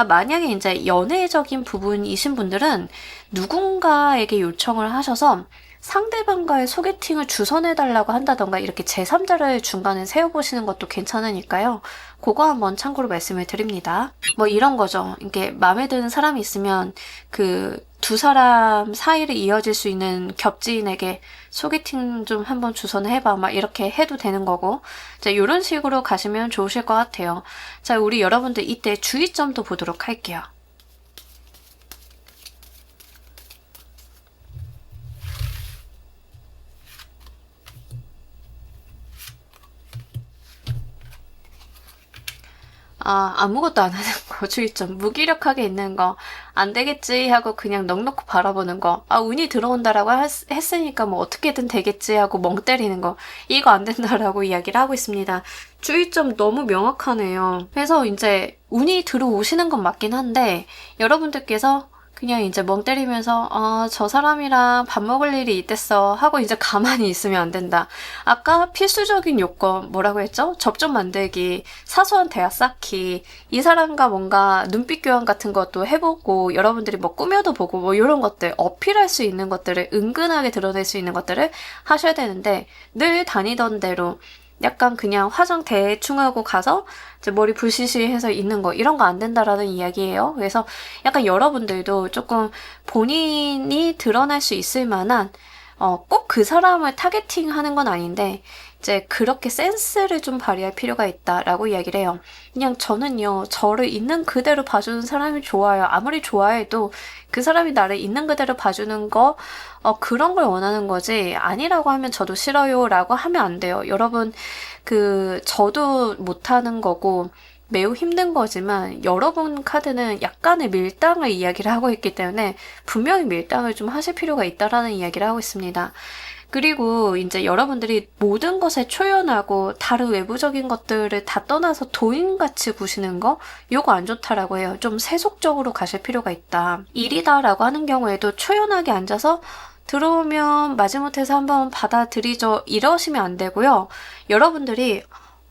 만약에 이제 연애적인 부분이신 분들은 누군가에게 요청을 하셔서 상대방과의 소개팅을 주선해달라고 한다던가 이렇게 제3자를 중간에 세워보시는 것도 괜찮으니까요. 그거 한번 참고로 말씀을 드립니다. 뭐 이런 거죠. 이게 마음에 드는 사람이 있으면 그 두 사람 사이를 이어질 수 있는 겹지인에게 소개팅 좀 한번 주선해봐 막 이렇게 해도 되는 거고 자 이런 식으로 가시면 좋으실 것 같아요. 자 우리 여러분들 이때 주의점도 보도록 할게요. 아무것도 안 하는 거, 주의점. 무기력하게 있는 거, 안 되겠지 하고 그냥 넋놓고 바라보는 거, 운이 들어온다라고 했으니까 뭐 어떻게든 되겠지 하고 멍 때리는 거, 이거 안 된다라고 이야기를 하고 있습니다. 주의점 너무 명확하네요. 그래서 이제 운이 들어오시는 건 맞긴 한데, 여러분들께서 그냥 이제 멍 때리면서 저 사람이랑 밥 먹을 일이 있댔어 하고 이제 가만히 있으면 안 된다. 아까 필수적인 요건 뭐라고 했죠? 접점 만들기, 사소한 대화 쌓기, 이 사람과 뭔가 눈빛 교환 같은 것도 해보고 여러분들이 뭐 꾸며도 보고 뭐 이런 것들 어필할 수 있는 것들을 은근하게 드러낼 수 있는 것들을 하셔야 되는데 늘 다니던 대로 약간 그냥 화장 대충 하고 가서 이제 머리 부시시 해서 있는 거 이런 거 안 된다라는 이야기예요. 그래서 약간 여러분들도 조금 본인이 드러날 수 있을 만한 꼭 그 사람을 타겟팅 하는 건 아닌데 이제 그렇게 센스를 좀 발휘할 필요가 있다라고 이야기를 해요. 그냥 저는요, 저를 있는 그대로 봐주는 사람이 좋아요. 아무리 좋아해도 그 사람이 나를 있는 그대로 봐주는 거, 그런 걸 원하는 거지. 아니라고 하면 저도 싫어요. 라고 하면 안 돼요. 여러분, 저도 못하는 거고, 매우 힘든 거지만 여러분 카드는 약간의 밀당을 이야기를 하고 있기 때문에 분명히 밀당을 좀 하실 필요가 있다라는 이야기를 하고 있습니다. 그리고 이제 여러분들이 모든 것에 초연하고 다른 외부적인 것들을 다 떠나서 도인같이 구시는 거 요거 안 좋다라고 해요. 좀 세속적으로 가실 필요가 있다. 일이다라고 하는 경우에도 초연하게 앉아서 들어오면 마지못해서 한번 받아들이죠. 이러시면 안 되고요. 여러분들이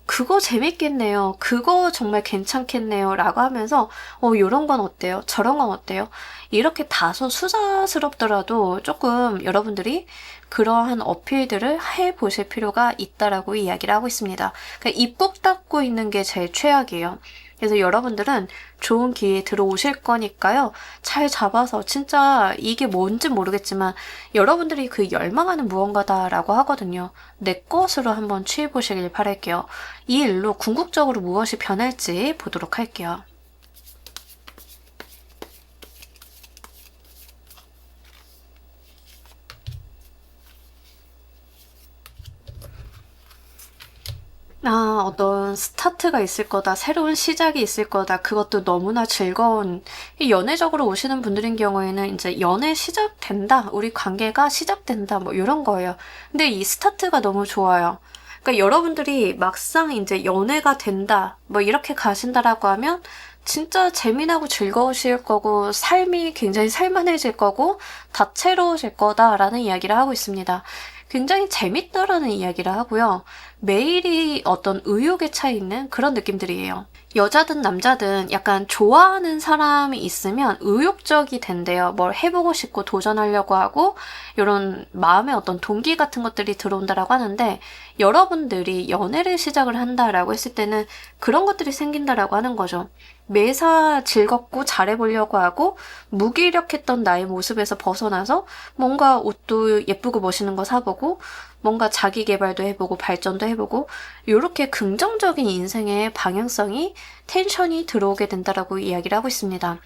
그거 재밌겠네요. 그거 정말 괜찮겠네요. 라고 하면서 요런 건 어때요? 저런 건 어때요? 이렇게 다소 수다스럽더라도 조금 여러분들이 그러한 어필들을 해보실 필요가 있다라고 이야기를 하고 있습니다. 그러니까 입 꾹 닫고 있는 게 제일 최악이에요. 그래서 여러분들은 좋은 기회에 들어오실 거니까요. 잘 잡아서 진짜 이게 뭔지 모르겠지만 여러분들이 그 열망하는 무언가다라고 하거든요. 내 것으로 한번 취해보시길 바랄게요. 이 일로 궁극적으로 무엇이 변할지 보도록 할게요. 어떤 스타트가 있을 거다, 새로운 시작이 있을 거다, 그것도 너무나 즐거운, 연애적으로 오시는 분들인 경우에는 이제 연애 시작된다, 우리 관계가 시작된다, 뭐 이런 거예요. 근데 이 스타트가 너무 좋아요. 그러니까 여러분들이 막상 이제 연애가 된다, 뭐 이렇게 가신다라고 하면 진짜 재미나고 즐거우실 거고, 삶이 굉장히 살만해질 거고, 다채로우실 거다라는 이야기를 하고 있습니다. 굉장히 재밌다라는 이야기를 하고요. 매일이 어떤 의욕에 차 있는 그런 느낌들이에요. 여자든 남자든 약간 좋아하는 사람이 있으면 의욕적이 된대요. 뭘 해보고 싶고 도전하려고 하고 이런 마음의 어떤 동기 같은 것들이 들어온다라고 하는데 여러분들이 연애를 시작을 한다라고 했을 때는 그런 것들이 생긴다라고 하는 거죠. 매사 즐겁고 잘해보려고 하고 무기력했던 나의 모습에서 벗어나서 뭔가 옷도 예쁘고 멋있는 거 사보고 뭔가 자기 개발도 해보고 발전도 해보고 이렇게 긍정적인 인생의 방향성이 텐션이 들어오게 된다라고 이야기를 하고 있습니다.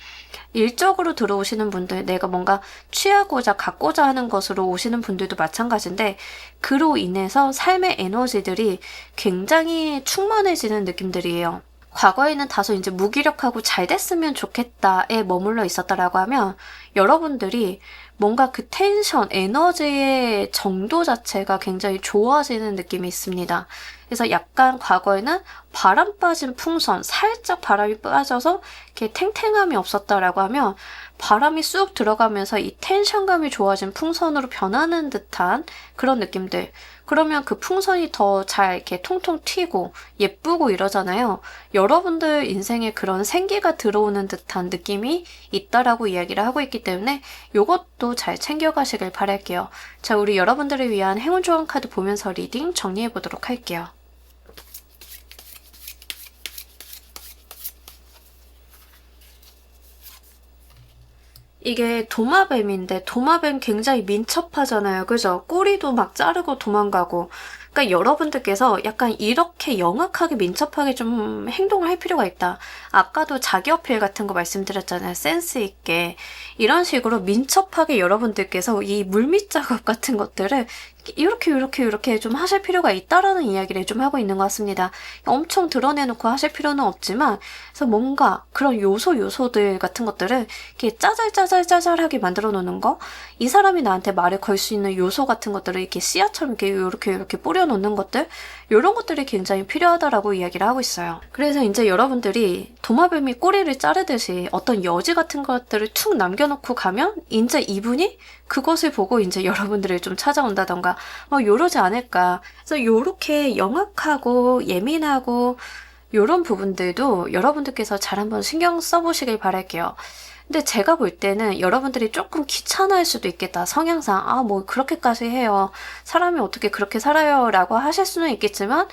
일적으로 들어오시는 분들, 내가 뭔가 취하고자 갖고자 하는 것으로 오시는 분들도 마찬가지인데 그로 인해서 삶의 에너지들이 굉장히 충만해지는 느낌들이에요. 과거에는 다소 이제 무기력하고 잘 됐으면 좋겠다에 머물러 있었다라고 하면 여러분들이 뭔가 그 텐션, 에너지의 정도 자체가 굉장히 좋아지는 느낌이 있습니다. 그래서 약간 과거에는 바람 빠진 풍선, 살짝 바람이 빠져서 이렇게 탱탱함이 없었다라고 하면 바람이 쑥 들어가면서 이 텐션감이 좋아진 풍선으로 변하는 듯한 그런 느낌들. 그러면 그 풍선이 더 잘 이렇게 통통 튀고 예쁘고 이러잖아요. 여러분들 인생에 그런 생기가 들어오는 듯한 느낌이 있다라고 이야기를 하고 있기 때문에 이것도 잘 챙겨가시길 바랄게요. 자, 우리 여러분들을 위한 행운 조언 카드 보면서 리딩 정리해 보도록 할게요. 이게 도마뱀인데 도마뱀 굉장히 민첩하잖아요. 그죠? 꼬리도 막 자르고 도망가고. 그러니까 여러분들께서 약간 이렇게 영악하게 민첩하게 좀 행동을 할 필요가 있다. 아까도 자기 어필 같은 거 말씀드렸잖아요. 센스 있게. 이런 식으로 민첩하게 여러분들께서 이 물밑 작업 같은 것들을 이렇게 좀 하실 필요가 있다라는 이야기를 좀 하고 있는 것 같습니다. 엄청 드러내놓고 하실 필요는 없지만 그래서 뭔가 그런 요소들 같은 것들을 이렇게 짜잘하게 만들어 놓는 거, 이 사람이 나한테 말을 걸 수 있는 요소 같은 것들을 이렇게 씨앗처럼 이렇게 뿌려 놓는 것들, 이런 것들이 굉장히 필요하다라고 이야기를 하고 있어요. 그래서 이제 여러분들이 도마뱀이 꼬리를 자르듯이 어떤 여지 같은 것들을 툭 남겨놓고 가면 이제 이분이 그것을 보고 이제 여러분들을 좀 찾아온다던가 요러지 않을까. 그래서 요렇게 영악하고 예민하고 요런 부분들도 여러분들께서 잘 한번 신경 써보시길 바랄게요. 근데 제가 볼 때는 여러분들이 조금 귀찮아할 수도 있겠다. 성향상 뭐 그렇게까지 해요. 사람이 어떻게 그렇게 살아요 라고 하실 수는 있겠지만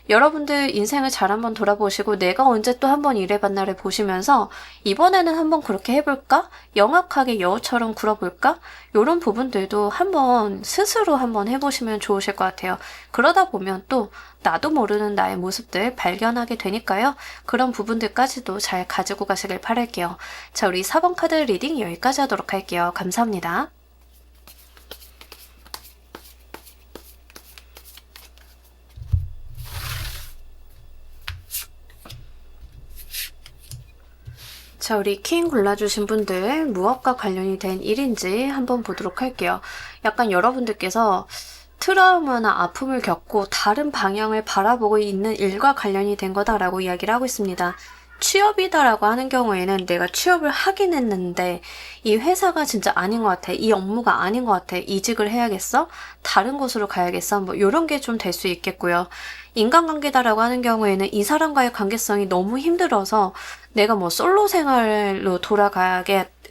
여러분들 인생을 잘 한번 돌아보시고 내가 언제 또 한번 이래봤나를 보시면서 이번에는 한번 그렇게 해볼까? 영악하게 여우처럼 굴어볼까? 이런 부분들도 한번 스스로 한번 해보시면 좋으실 것 같아요. 그러다 보면 또 나도 모르는 나의 모습들 발견하게 되니까요. 그런 부분들까지도 잘 가지고 가시길 바랄게요. 자, 우리 4번 카드 리딩 여기까지 하도록 할게요. 감사합니다. 자, 우리 킹 골라주신 분들 무엇과 관련이 된 일인지 한번 보도록 할게요. 약간 여러분들께서 트라우마나 아픔을 겪고 다른 방향을 바라보고 있는 일과 관련이 된 거다라고 이야기를 하고 있습니다. 취업이다라고 하는 경우에는 내가 취업을 하긴 했는데 이 회사가 진짜 아닌 것 같아. 이 업무가 아닌 것 같아. 이직을 해야겠어? 다른 곳으로 가야겠어? 뭐 이런 게 좀 될 수 있겠고요. 인간관계다라고 하는 경우에는 이 사람과의 관계성이 너무 힘들어서 내가 뭐 솔로 생활로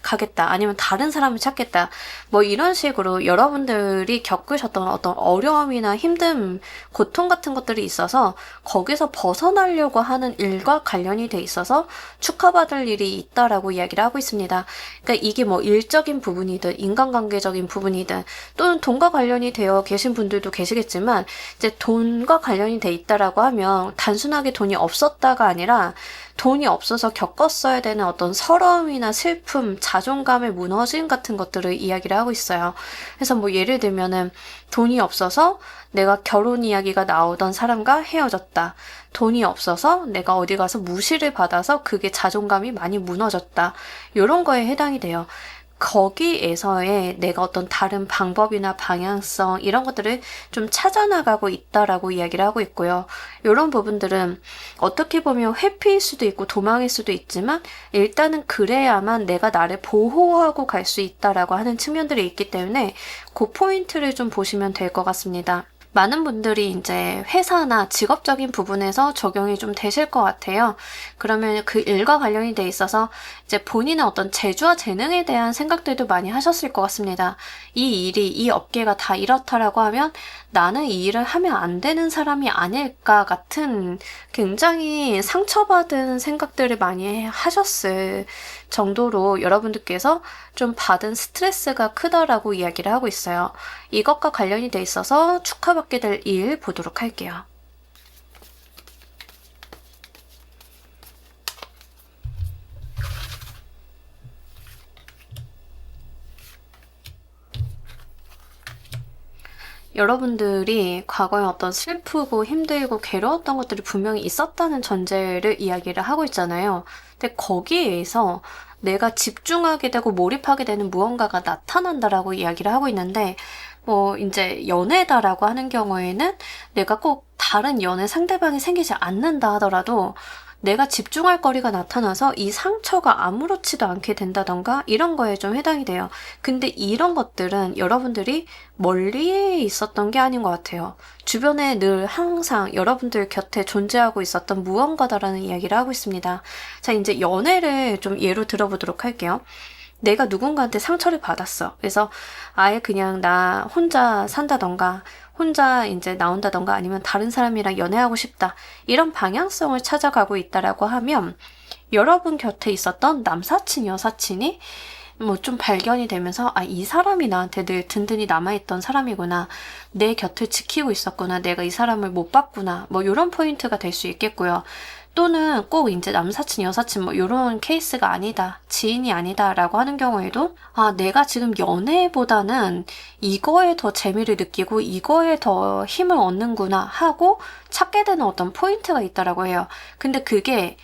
가겠다. 아니면 다른 사람을 찾겠다. 뭐 이런 식으로 여러분들이 겪으셨던 어떤 어려움이나 힘듦, 고통 같은 것들이 있어서 거기서 벗어나려고 하는 일과 관련이 돼 있어서 축하받을 일이 있다라고 이야기를 하고 있습니다. 그러니까 이게 뭐 일적인 부분이든 인간관계적인 부분이든 또는 돈과 관련이 되어 계신 분들도 계시겠지만 이제 돈과 관련이 돼 있다라고 하면 단순하게 돈이 없었다가 아니라 돈이 없어서 겪었어야 되는 어떤 서러움이나 슬픔, 자존감의 무너짐 같은 것들을 이야기를 하고 있어요. 그래서 뭐 예를 들면은 돈이 없어서 내가 결혼 이야기가 나오던 사람과 헤어졌다. 돈이 없어서 내가 어디 가서 무시를 받아서 그게 자존감이 많이 무너졌다. 이런 거에 해당이 돼요. 거기에서의 내가 어떤 다른 방법이나 방향성 이런 것들을 좀 찾아나가고 있다라고 이야기를 하고 있고요. 이런 부분들은 어떻게 보면 회피일 수도 있고 도망일 수도 있지만 일단은 그래야만 내가 나를 보호하고 갈 수 있다라고 하는 측면들이 있기 때문에 그 포인트를 좀 보시면 될 것 같습니다. 많은 분들이 이제 회사나 직업적인 부분에서 적용이 좀 되실 것 같아요. 그러면 그 일과 관련이 돼 있어서 이제 본인의 어떤 재주와 재능에 대한 생각들도 많이 하셨을 것 같습니다. 이 일이, 이 업계가 다 이렇다라고 하면 나는 이 일을 하면 안 되는 사람이 아닐까 같은 굉장히 상처받은 생각들을 많이 하셨을 정도로 여러분들께서 좀 받은 스트레스가 크다라고 이야기를 하고 있어요. 이것과 관련이 돼 있어서 축하받게 될 일 보도록 할게요. 여러분들이 과거에 어떤 슬프고 힘들고 괴로웠던 것들이 분명히 있었다는 전제를 이야기를 하고 있잖아요. 근데 거기에서 내가 집중하게 되고 몰입하게 되는 무언가가 나타난다라고 이야기를 하고 있는데, 뭐, 이제 연애다라고 하는 경우에는 내가 꼭 다른 연애 상대방이 생기지 않는다 하더라도 내가 집중할 거리가 나타나서 이 상처가 아무렇지도 않게 된다던가 이런 거에 좀 해당이 돼요. 근데 이런 것들은 여러분들이 멀리에 있었던 게 아닌 것 같아요. 주변에 늘 항상 여러분들 곁에 존재하고 있었던 무언가다라는 이야기를 하고 있습니다. 자, 이제 연애를 좀 예로 들어보도록 할게요. 내가 누군가한테 상처를 받았어. 그래서 아예 그냥 나 혼자 산다던가 혼자 이제 나온다던가 아니면 다른 사람이랑 연애하고 싶다. 이런 방향성을 찾아가고 있다라고 하면 여러분 곁에 있었던 남사친, 여사친이 뭐 좀 발견이 되면서 아, 이 사람이 나한테 늘 든든히 남아있던 사람이구나. 내 곁을 지키고 있었구나. 내가 이 사람을 못 봤구나. 뭐 이런 포인트가 될 수 있겠고요. 또는 꼭 이제 남사친, 여사친 뭐 이런 케이스가 아니다, 지인이 아니다라고 하는 경우에도 아, 내가 지금 연애보다는 이거에 더 재미를 느끼고 이거에 더 힘을 얻는구나 하고 찾게 되는 어떤 포인트가 있다라고 해요. 근데 그게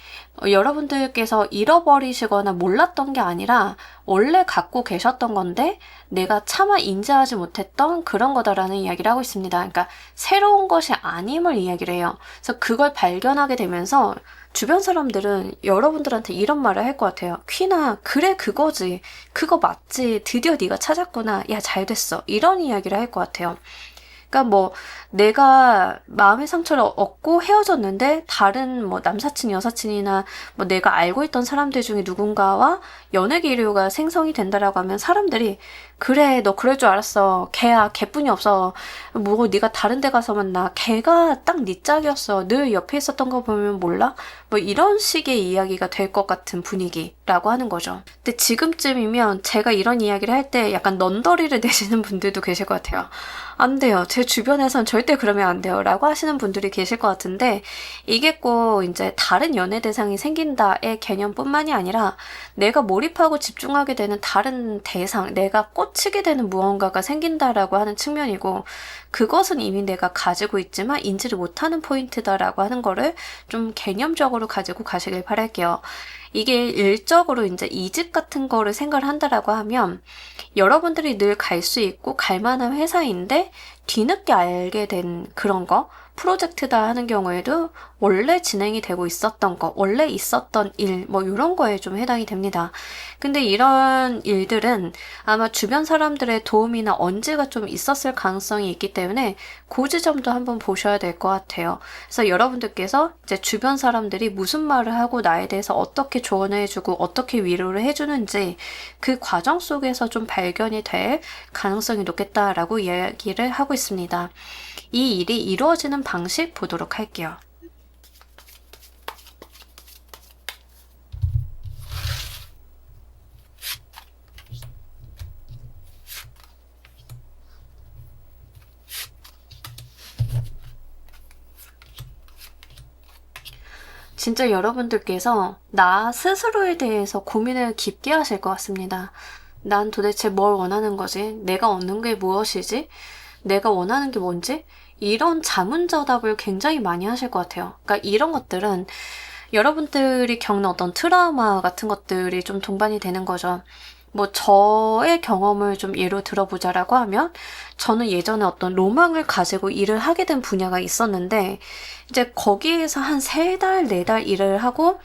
여러분들께서 잃어버리시거나 몰랐던 게 아니라 원래 갖고 계셨던 건데 내가 차마 인지하지 못했던 그런 거다라는 이야기를 하고 있습니다. 그러니까 새로운 것이 아님을 이야기를 해요. 그래서 그걸 발견하게 되면서 주변 사람들은 여러분들한테 이런 말을 할 것 같아요. 퀴나 그래 그거지. 그거 맞지. 드디어 네가 찾았구나. 야, 잘 됐어. 이런 이야기를 할 것 같아요. 그러니까 뭐 내가 마음의 상처를 얻고 헤어졌는데 다른 뭐 남사친, 여사친이나 뭐 내가 알고 있던 사람들 중에 누군가와 연애 기류가 생성이 된다라고 하면 사람들이 그래 너 그럴 줄 알았어. 걔야 걔뿐이 없어. 뭐 네가 다른 데 가서 만나. 걔가 딱 네 짝이었어. 늘 옆에 있었던 거 보면 몰라? 뭐 이런 식의 이야기가 될 것 같은 분위기라고 하는 거죠. 근데 지금쯤이면 제가 이런 이야기를 할 때 약간 넌더리를 내시는 분들도 계실 것 같아요. 안 돼요. 제 주변에선 절대 그러면 안 돼요. 라고 하시는 분들이 계실 것 같은데 이게 꼭 이제 다른 연애 대상이 생긴다의 개념뿐만이 아니라 내가 몰입하고 집중하게 되는 다른 대상, 내가 꽂히게 되는 무언가가 생긴다라고 하는 측면이고 그것은 이미 내가 가지고 있지만 인지를 못하는 포인트다라고 하는 거를 좀 개념적으로 가지고 가시길 바랄게요. 이게 일적으로 이제 이직 같은 거를 생각을 한다라고 하면 여러분들이 늘 갈 수 있고 갈 만한 회사인데 뒤늦게 알게 된 그런 거 프로젝트다 하는 경우에도 원래 진행이 되고 있었던 거, 원래 있었던 일, 뭐 이런 거에 좀 해당이 됩니다. 근데 이런 일들은 아마 주변 사람들의 도움이나 언지가 좀 있었을 가능성이 있기 때문에 그 지점도 한번 보셔야 될 것 같아요. 그래서 여러분들께서 이제 주변 사람들이 무슨 말을 하고 나에 대해서 어떻게 조언을 해주고 어떻게 위로를 해주는지 그 과정 속에서 좀 발견이 될 가능성이 높겠다라고 이야기를 하고 있습니다. 이 일이 이루어지는 방식 보도록 할게요. 진짜 여러분들께서 나 스스로에 대해서 고민을 깊게 하실 것 같습니다. 난 도대체 뭘 원하는 거지? 내가 얻는 게 무엇이지? 내가 원하는 게 뭔지? 이런 자문저답을 굉장히 많이 하실 것 같아요. 그러니까 이런 것들은 여러분들이 겪는 어떤 트라우마 같은 것들이 좀 동반이 되는 거죠. 뭐 저의 경험을 좀 예로 들어보자라고 하면 저는 예전에 어떤 로망을 가지고 일을 하게 된 분야가 있었는데 이제 거기에서 한 3달, 4달 일을 하고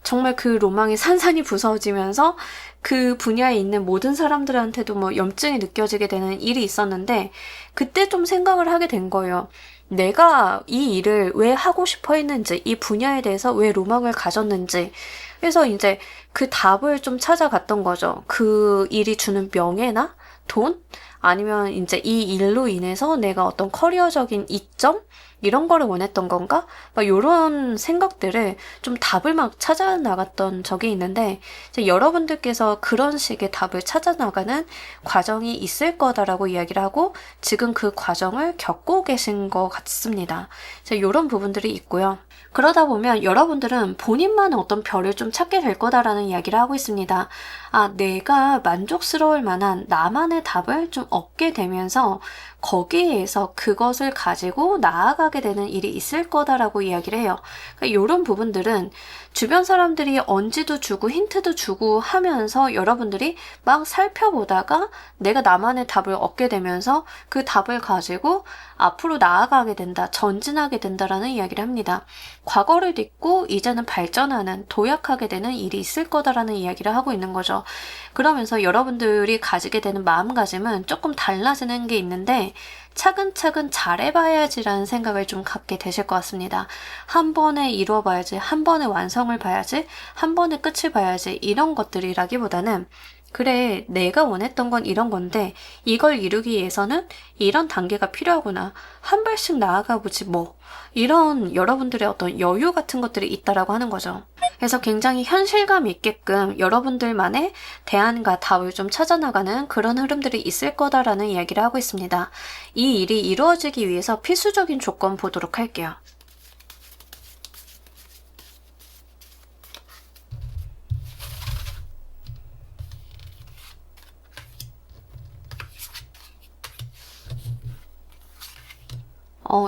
정말 그 로망이 산산이 부서지면서 그 분야에 있는 모든 사람들한테도 뭐 염증이 느껴지게 되는 일이 있었는데, 그때 좀 생각을 하게 된 거예요. 내가 이 일을 왜 하고 싶어 했는지, 이 분야에 대해서 왜 로망을 가졌는지. 그래서 이제 그 답을 좀 찾아갔던 거죠. 그 일이 주는 명예나 돈? 아니면 이제 이 일로 인해서 내가 어떤 커리어적인 이점? 이런 거를 원했던 건가? 막 요런 생각들을 좀 답을 막 찾아 나갔던 적이 있는데, 이제 여러분들께서 그런 식의 답을 찾아 나가는 과정이 있을 거다라고 이야기를 하고, 지금 그 과정을 겪고 계신 것 같습니다. 이제 요런 부분들이 있고요. 그러다 보면 여러분들은 본인만의 어떤 별을 좀 찾게 될 거다라는 이야기를 하고 있습니다. 아, 내가 만족스러울 만한 나만의 답을 좀 얻게 되면서 거기에서 그것을 가지고 나아가게 되는 일이 있을 거다라고 이야기를 해요. 그러니까 이런 부분들은 주변 사람들이 언지도 주고 힌트도 주고 하면서 여러분들이 막 살펴보다가 내가 나만의 답을 얻게 되면서 그 답을 가지고 앞으로 나아가게 된다, 전진하게 된다라는 이야기를 합니다. 과거를 딛고 이제는 발전하는, 도약하게 되는 일이 있을 거다라는 이야기를 하고 있는 거죠. 그러면서 여러분들이 가지게 되는 마음가짐은 조금 달라지는 게 있는데, 차근차근 잘해봐야지라는 생각을 좀 갖게 되실 것 같습니다. 한 번에 이루어봐야지, 한 번에 완성을 봐야지, 한 번에 끝을 봐야지, 이런 것들이라기보다는 그래, 내가 원했던 건 이런 건데 이걸 이루기 위해서는 이런 단계가 필요하구나. 한 발씩 나아가 보지 뭐. 이런 여러분들의 어떤 여유 같은 것들이 있다라고 하는 거죠. 그래서 굉장히 현실감 있게끔 여러분들만의 대안과 답을 좀 찾아나가는 그런 흐름들이 있을 거다라는 이야기를 하고 있습니다. 이 일이 이루어지기 위해서 필수적인 조건 보도록 할게요.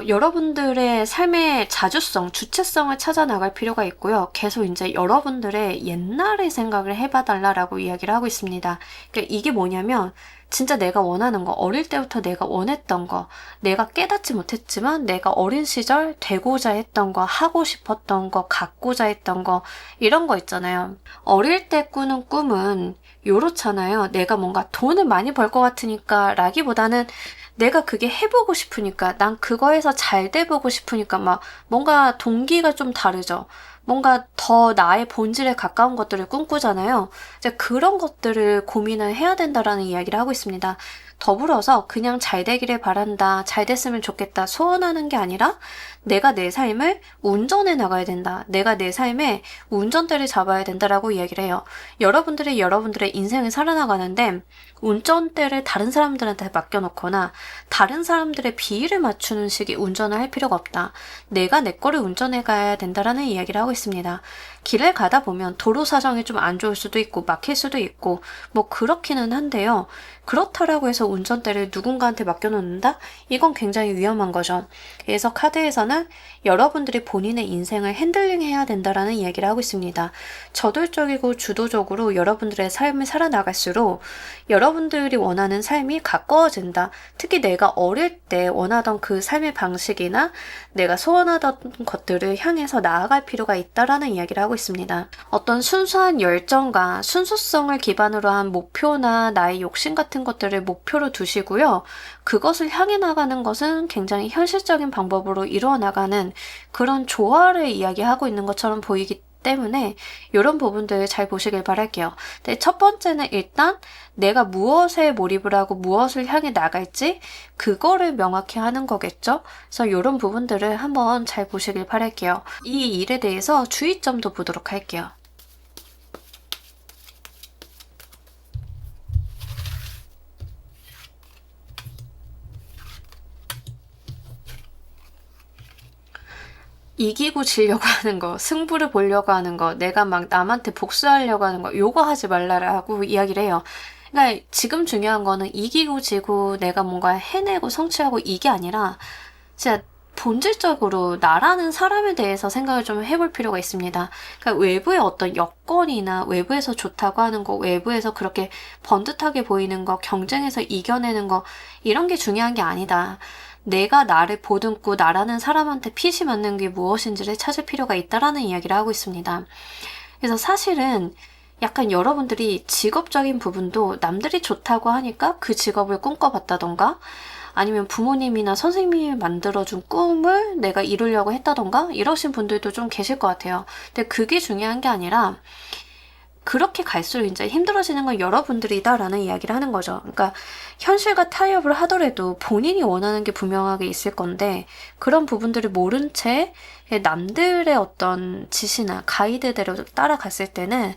여러분들의 삶의 자주성, 주체성을 찾아 나갈 필요가 있고요. 계속 이제 여러분들의 옛날의 생각을 해봐달라라고 이야기를 하고 있습니다. 그러니까 이게 뭐냐면, 진짜 내가 원하는 거, 어릴 때부터 내가 원했던 거, 내가 깨닫지 못했지만 내가 어린 시절 되고자 했던 거, 하고 싶었던 거, 갖고자 했던 거, 이런 거 있잖아요. 어릴 때 꾸는 꿈은 요렇잖아요. 내가 뭔가 돈을 많이 벌 것 같으니까 라기보다는 내가 그게 해보고 싶으니까, 난 그거에서 잘 돼보고 싶으니까 막 뭔가 동기가 좀 다르죠. 뭔가 더 나의 본질에 가까운 것들을 꿈꾸잖아요. 이제 그런 것들을 고민을 해야 된다라는 이야기를 하고 있습니다. 더불어서 그냥 잘 되기를 바란다, 잘 됐으면 좋겠다, 소원하는 게 아니라 내가 내 삶을 운전해 나가야 된다. 내가 내 삶에 운전대를 잡아야 된다라고 이야기를 해요. 여러분들이 여러분들의 인생을 살아나가는데 운전대를 다른 사람들한테 맡겨놓거나 다른 사람들의 비위를 맞추는 식의 운전을 할 필요가 없다. 내가 내 거를 운전해 가야 된다라는 이야기를 하고 있습니다. 길을 가다 보면 도로 사정이 좀 안 좋을 수도 있고 막힐 수도 있고 뭐 그렇기는 한데요. 그렇다라고 해서 운전대를 누군가한테 맡겨놓는다? 이건 굉장히 위험한 거죠. 그래서 카드에서는 여러분들이 본인의 인생을 핸들링해야 된다라는 이야기를 하고 있습니다. 저돌적이고 주도적으로 여러분들의 삶을 살아나갈수록 여러분들이 원하는 삶이 가까워진다. 특히 내가 어릴 때 원하던 그 삶의 방식이나 내가 소원하던 것들을 향해서 나아갈 필요가 있다라는 이야기를 하고 있습니다. 어떤 순수한 열정과 순수성을 기반으로 한 목표나 나의 욕심 같은 것들을 목표로 두시고요. 그것을 향해 나가는 것은 굉장히 현실적인 방법으로 이루어 나가는 그런 조화를 이야기하고 있는 것처럼 보이기 때문에 이런 부분들 잘 보시길 바랄게요. 근데 첫 번째는 일단 내가 무엇에 몰입을 하고 무엇을 향해 나갈지 그거를 명확히 하는 거겠죠. 그래서 이런 부분들을 한번 잘 보시길 바랄게요. 이 일에 대해서 주의점도 보도록 할게요. 이기고 지려고 하는 거, 승부를 보려고 하는 거, 내가 막 남한테 복수하려고 하는 거, 요거 하지 말라라고 이야기를 해요. 그러니까 지금 중요한 거는 이기고 지고 내가 뭔가 해내고 성취하고 이게 아니라 진짜 본질적으로 나라는 사람에 대해서 생각을 좀 해볼 필요가 있습니다. 그러니까 외부의 어떤 여건이나 외부에서 좋다고 하는 거, 외부에서 그렇게 번듯하게 보이는 거, 경쟁에서 이겨내는 거, 이런 게 중요한 게 아니다. 내가 나를 보듬고 나라는 사람한테 핏이 맞는 게 무엇인지를 찾을 필요가 있다라는 이야기를 하고 있습니다. 그래서 사실은 약간 여러분들이 직업적인 부분도 남들이 좋다고 하니까 그 직업을 꿈꿔봤다던가 아니면 부모님이나 선생님이 만들어준 꿈을 내가 이루려고 했다던가 이러신 분들도 좀 계실 것 같아요. 근데 그게 중요한 게 아니라 그렇게 갈수록 이제 힘들어지는 건 여러분들이다라는 이야기를 하는 거죠. 그러니까 현실과 타협을 하더라도 본인이 원하는 게 분명하게 있을 건데 그런 부분들을 모른 채 남들의 어떤 지시나 가이드대로 따라갔을 때는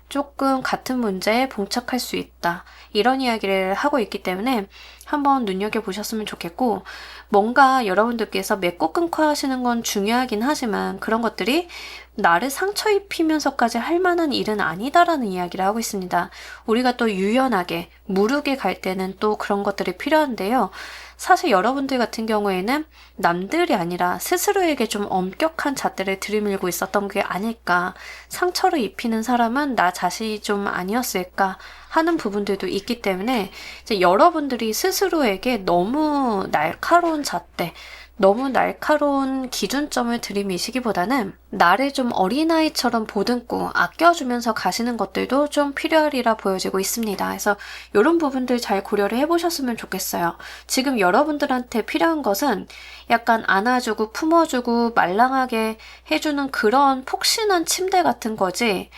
조금 같은 문제에 봉착할 수 있다. 이런 이야기를 하고 있기 때문에 한번 눈여겨보셨으면 좋겠고, 뭔가 여러분들께서 맺고 끊고 하시는 건 중요하긴 하지만 그런 것들이 나를 상처 입히면서까지 할 만한 일은 아니다라는 이야기를 하고 있습니다. 우리가 또 유연하게, 무르게 갈 때는 또 그런 것들이 필요한데요. 사실 여러분들 같은 경우에는 남들이 아니라 스스로에게 좀 엄격한 잣대를 들이밀고 있었던 게 아닐까. 상처를 입히는 사람은 나 자신이 좀 아니었을까 하는 부분들도 있기 때문에 이제 여러분들이 스스로에게 너무 날카로운 잣대, 너무 날카로운 기준점을 들이미시기보다는 나를 좀 어린아이처럼 보듬고 아껴주면서 가시는 것들도 좀 필요하리라 보여지고 있습니다. 그래서 이런 부분들 잘 고려를 해보셨으면 좋겠어요. 지금 여러분들한테 필요한 것은 약간 안아주고 품어주고 말랑하게 해주는 그런 폭신한 침대 같은 거지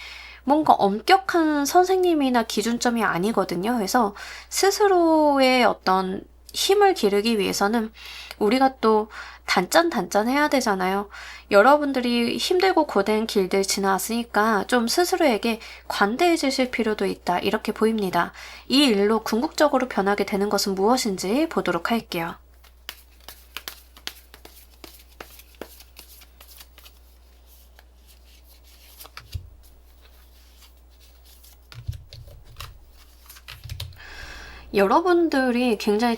뭔가 엄격한 선생님이나 기준점이 아니거든요. 그래서 스스로의 어떤 힘을 기르기 위해서는 우리가 또 단짠단짠 해야 되잖아요. 여러분들이 힘들고 고된 길들 지나왔으니까 좀 스스로에게 관대해 주실 필요도 있다. 이렇게 보입니다. 이 일로 궁극적으로 변하게 되는 것은 무엇인지 보도록 할게요. 여러분들이 굉장히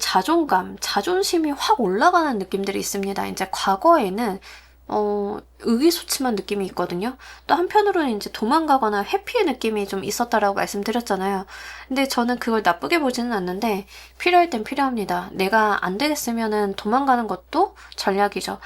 자존심이 확 올라가는 느낌들이 있습니다. 이제 과거에는 의기소침한 느낌이 있거든요. 또 한편으로는 이제 도망가거나 회피의 느낌이 좀 있었다라고 말씀드렸잖아요. 근데 저는 그걸 나쁘게 보지는 않는데 필요할 땐 필요합니다. 내가 안 되겠으면은 도망가는 것도 전략이죠.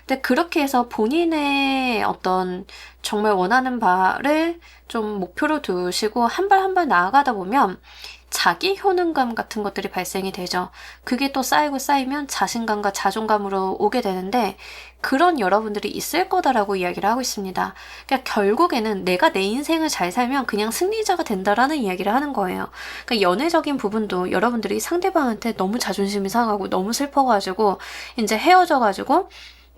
근데 그렇게 해서 본인의 어떤 정말 원하는 바를 좀 목표로 두시고 한 발 한 발 나아가다 보면 자기 효능감 같은 것들이 발생이 되죠. 그게 또 쌓이고 쌓이면 자신감과 자존감으로 오게 되는데 그런 여러분들이 있을 거다라고 이야기를 하고 있습니다. 그러니까 결국에는 내가 내 인생을 잘 살면 그냥 승리자가 된다라는 이야기를 하는 거예요. 그러니까 연애적인 부분도 여러분들이 상대방한테 너무 자존심이 상하고 너무 슬퍼가지고 이제 헤어져가지고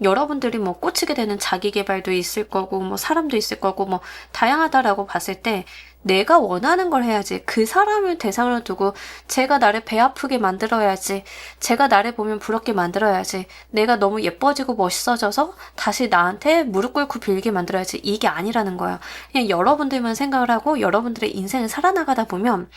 여러분들이 뭐 꽂히게 되는 자기 개발도 있을 거고, 뭐 사람도 있을 거고, 뭐 다양하다라고 봤을 때 내가 원하는 걸 해야지. 그 사람을 대상으로 두고 제가 나를 배 아프게 만들어야지. 제가 나를 보면 부럽게 만들어야지. 내가 너무 예뻐지고 멋있어져서 다시 나한테 무릎 꿇고 빌게 만들어야지. 이게 아니라는 거예요. 그냥 여러분들만 생각을 하고 여러분들의 인생을 살아나가다 보면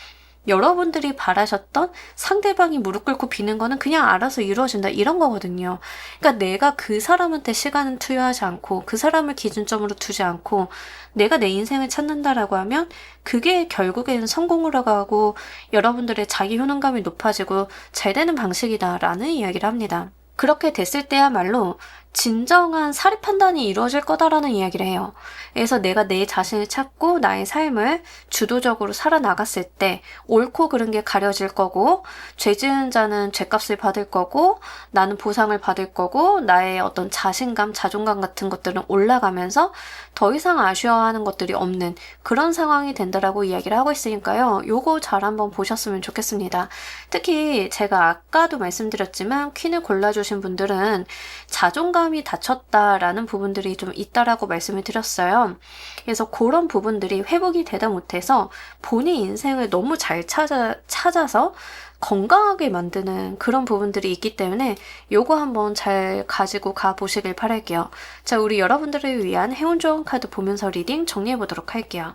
여러분들이 바라셨던 상대방이 무릎 꿇고 비는 거는 그냥 알아서 이루어진다 이런 거거든요. 그러니까 내가 그 사람한테 시간을 투여하지 않고 그 사람을 기준점으로 두지 않고 내가 내 인생을 찾는다라고 하면 그게 결국에는 성공으로 가고 여러분들의 자기 효능감이 높아지고 잘 되는 방식이다라는 이야기를 합니다. 그렇게 됐을 때야말로 진정한 사리 판단이 이루어질 거다라는 이야기를 해요. 그래서 내가 내 자신을 찾고 나의 삶을 주도적으로 살아나갔을 때 옳고 그른 게 가려질 거고 죄 지은 자는 죄값을 받을 거고 나는 보상을 받을 거고 나의 어떤 자신감, 자존감 같은 것들은 올라가면서 더 이상 아쉬워하는 것들이 없는 그런 상황이 된다라고 이야기를 하고 있으니까요. 요거 잘 한번 보셨으면 좋겠습니다. 특히 제가 아까도 말씀드렸지만 퀸을 골라주신 분들은 자존감이 다쳤다라는 부분들이 좀 있다라고 말씀을 드렸어요. 그래서 그런 부분들이 회복이 되다 못해서 본인 인생을 너무 잘 찾아서 건강하게 만드는 그런 부분들이 있기 때문에 요거 한번 잘 가지고 가보시길 바랄게요. 자, 우리 여러분들을 위한 행운 좋은 카드 보면서 리딩 정리해보도록 할게요.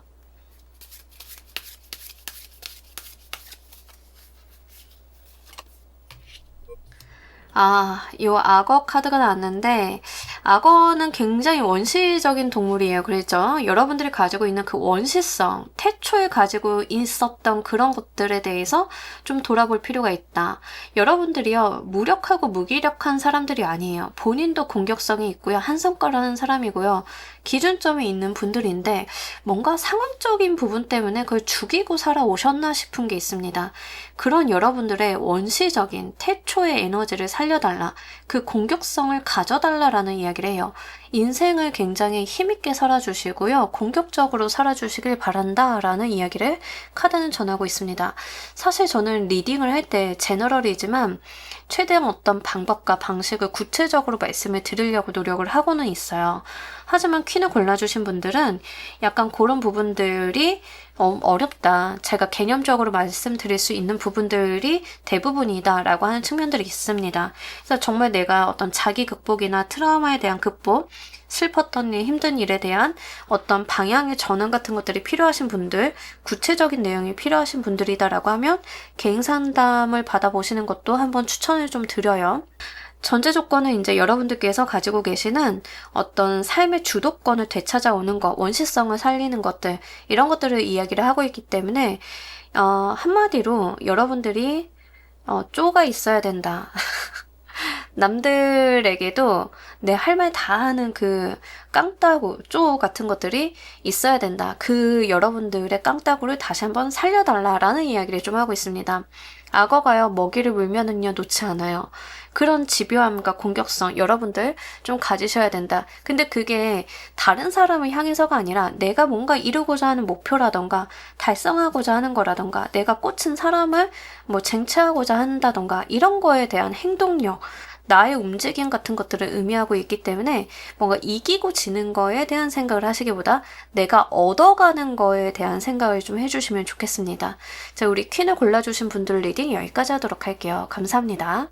요 악어 카드가 나왔는데, 악어는 굉장히 원시적인 동물이에요. 그렇죠? 여러분들이 가지고 있는 그 원시성, 태초에 가지고 있었던 그런 것들에 대해서 좀 돌아볼 필요가 있다. 여러분들이요, 무력하고 무기력한 사람들이 아니에요. 본인도 공격성이 있고요. 한 손가락은 사람이고요. 기준점이 있는 분들인데 뭔가 상황적인 부분 때문에 그걸 죽이고 살아오셨나 싶은 게 있습니다. 그런 여러분들의 원시적인 태초의 에너지를 살려달라. 그 공격성을 가져달라라는 이야기를 해요. 인생을 굉장히 힘있게 살아주시고요. 공격적으로 살아주시길 바란다라는 이야기를 카드는 전하고 있습니다. 사실 저는 리딩을 할 때 제너럴이지만 최대한 어떤 방법과 방식을 구체적으로 말씀을 드리려고 노력을 하고는 있어요. 하지만 퀸을 골라주신 분들은 약간 그런 부분들이 어렵다. 제가 개념적으로 말씀드릴 수 있는 부분들이 대부분이다 라고 하는 측면들이 있습니다. 그래서 정말 내가 어떤 자기 극복이나 트라우마에 대한 극복, 슬펐던 일, 힘든 일에 대한 어떤 방향의 전환 같은 것들이 필요하신 분들, 구체적인 내용이 필요하신 분들이다라고 하면 개인 상담을 받아보시는 것도 한번 추천을 좀 드려요. 전제 조건은 이제 여러분들께서 가지고 계시는 어떤 삶의 주도권을 되찾아오는 것, 원시성을 살리는 것들, 이런 것들을 이야기를 하고 있기 때문에, 한마디로 여러분들이, 쪼가 있어야 된다. 남들에게도 내 할 말 다 하는 그 깡따구, 쪼 같은 것들이 있어야 된다. 그 여러분들의 깡따구를 다시 한번 살려달라라는 이야기를 좀 하고 있습니다. 악어가요, 먹이를 물면은요, 놓지 않아요. 그런 집요함과 공격성 여러분들 좀 가지셔야 된다. 근데 그게 다른 사람을 향해서가 아니라 내가 뭔가 이루고자 하는 목표라던가 달성하고자 하는 거라던가 내가 꽂힌 사람을 뭐 쟁취하고자 한다던가 이런 거에 대한 행동력, 나의 움직임 같은 것들을 의미하고 있기 때문에 뭔가 이기고 지는 거에 대한 생각을 하시기보다 내가 얻어가는 거에 대한 생각을 좀 해주시면 좋겠습니다. 자, 우리 퀸을 골라주신 분들 리딩 여기까지 하도록 할게요. 감사합니다.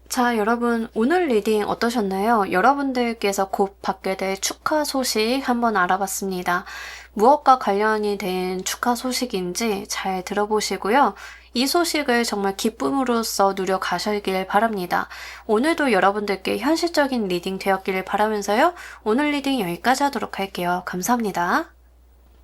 자, 여러분 오늘 리딩 어떠셨나요? 여러분들께서 곧 받게 될 축하 소식 한번 알아봤습니다. 무엇과 관련이 된 축하 소식인지 잘 들어보시고요. 이 소식을 정말 기쁨으로써 누려가시길 바랍니다. 오늘도 여러분들께 현실적인 리딩 되었기를 바라면서요. 오늘 리딩 여기까지 하도록 할게요. 감사합니다.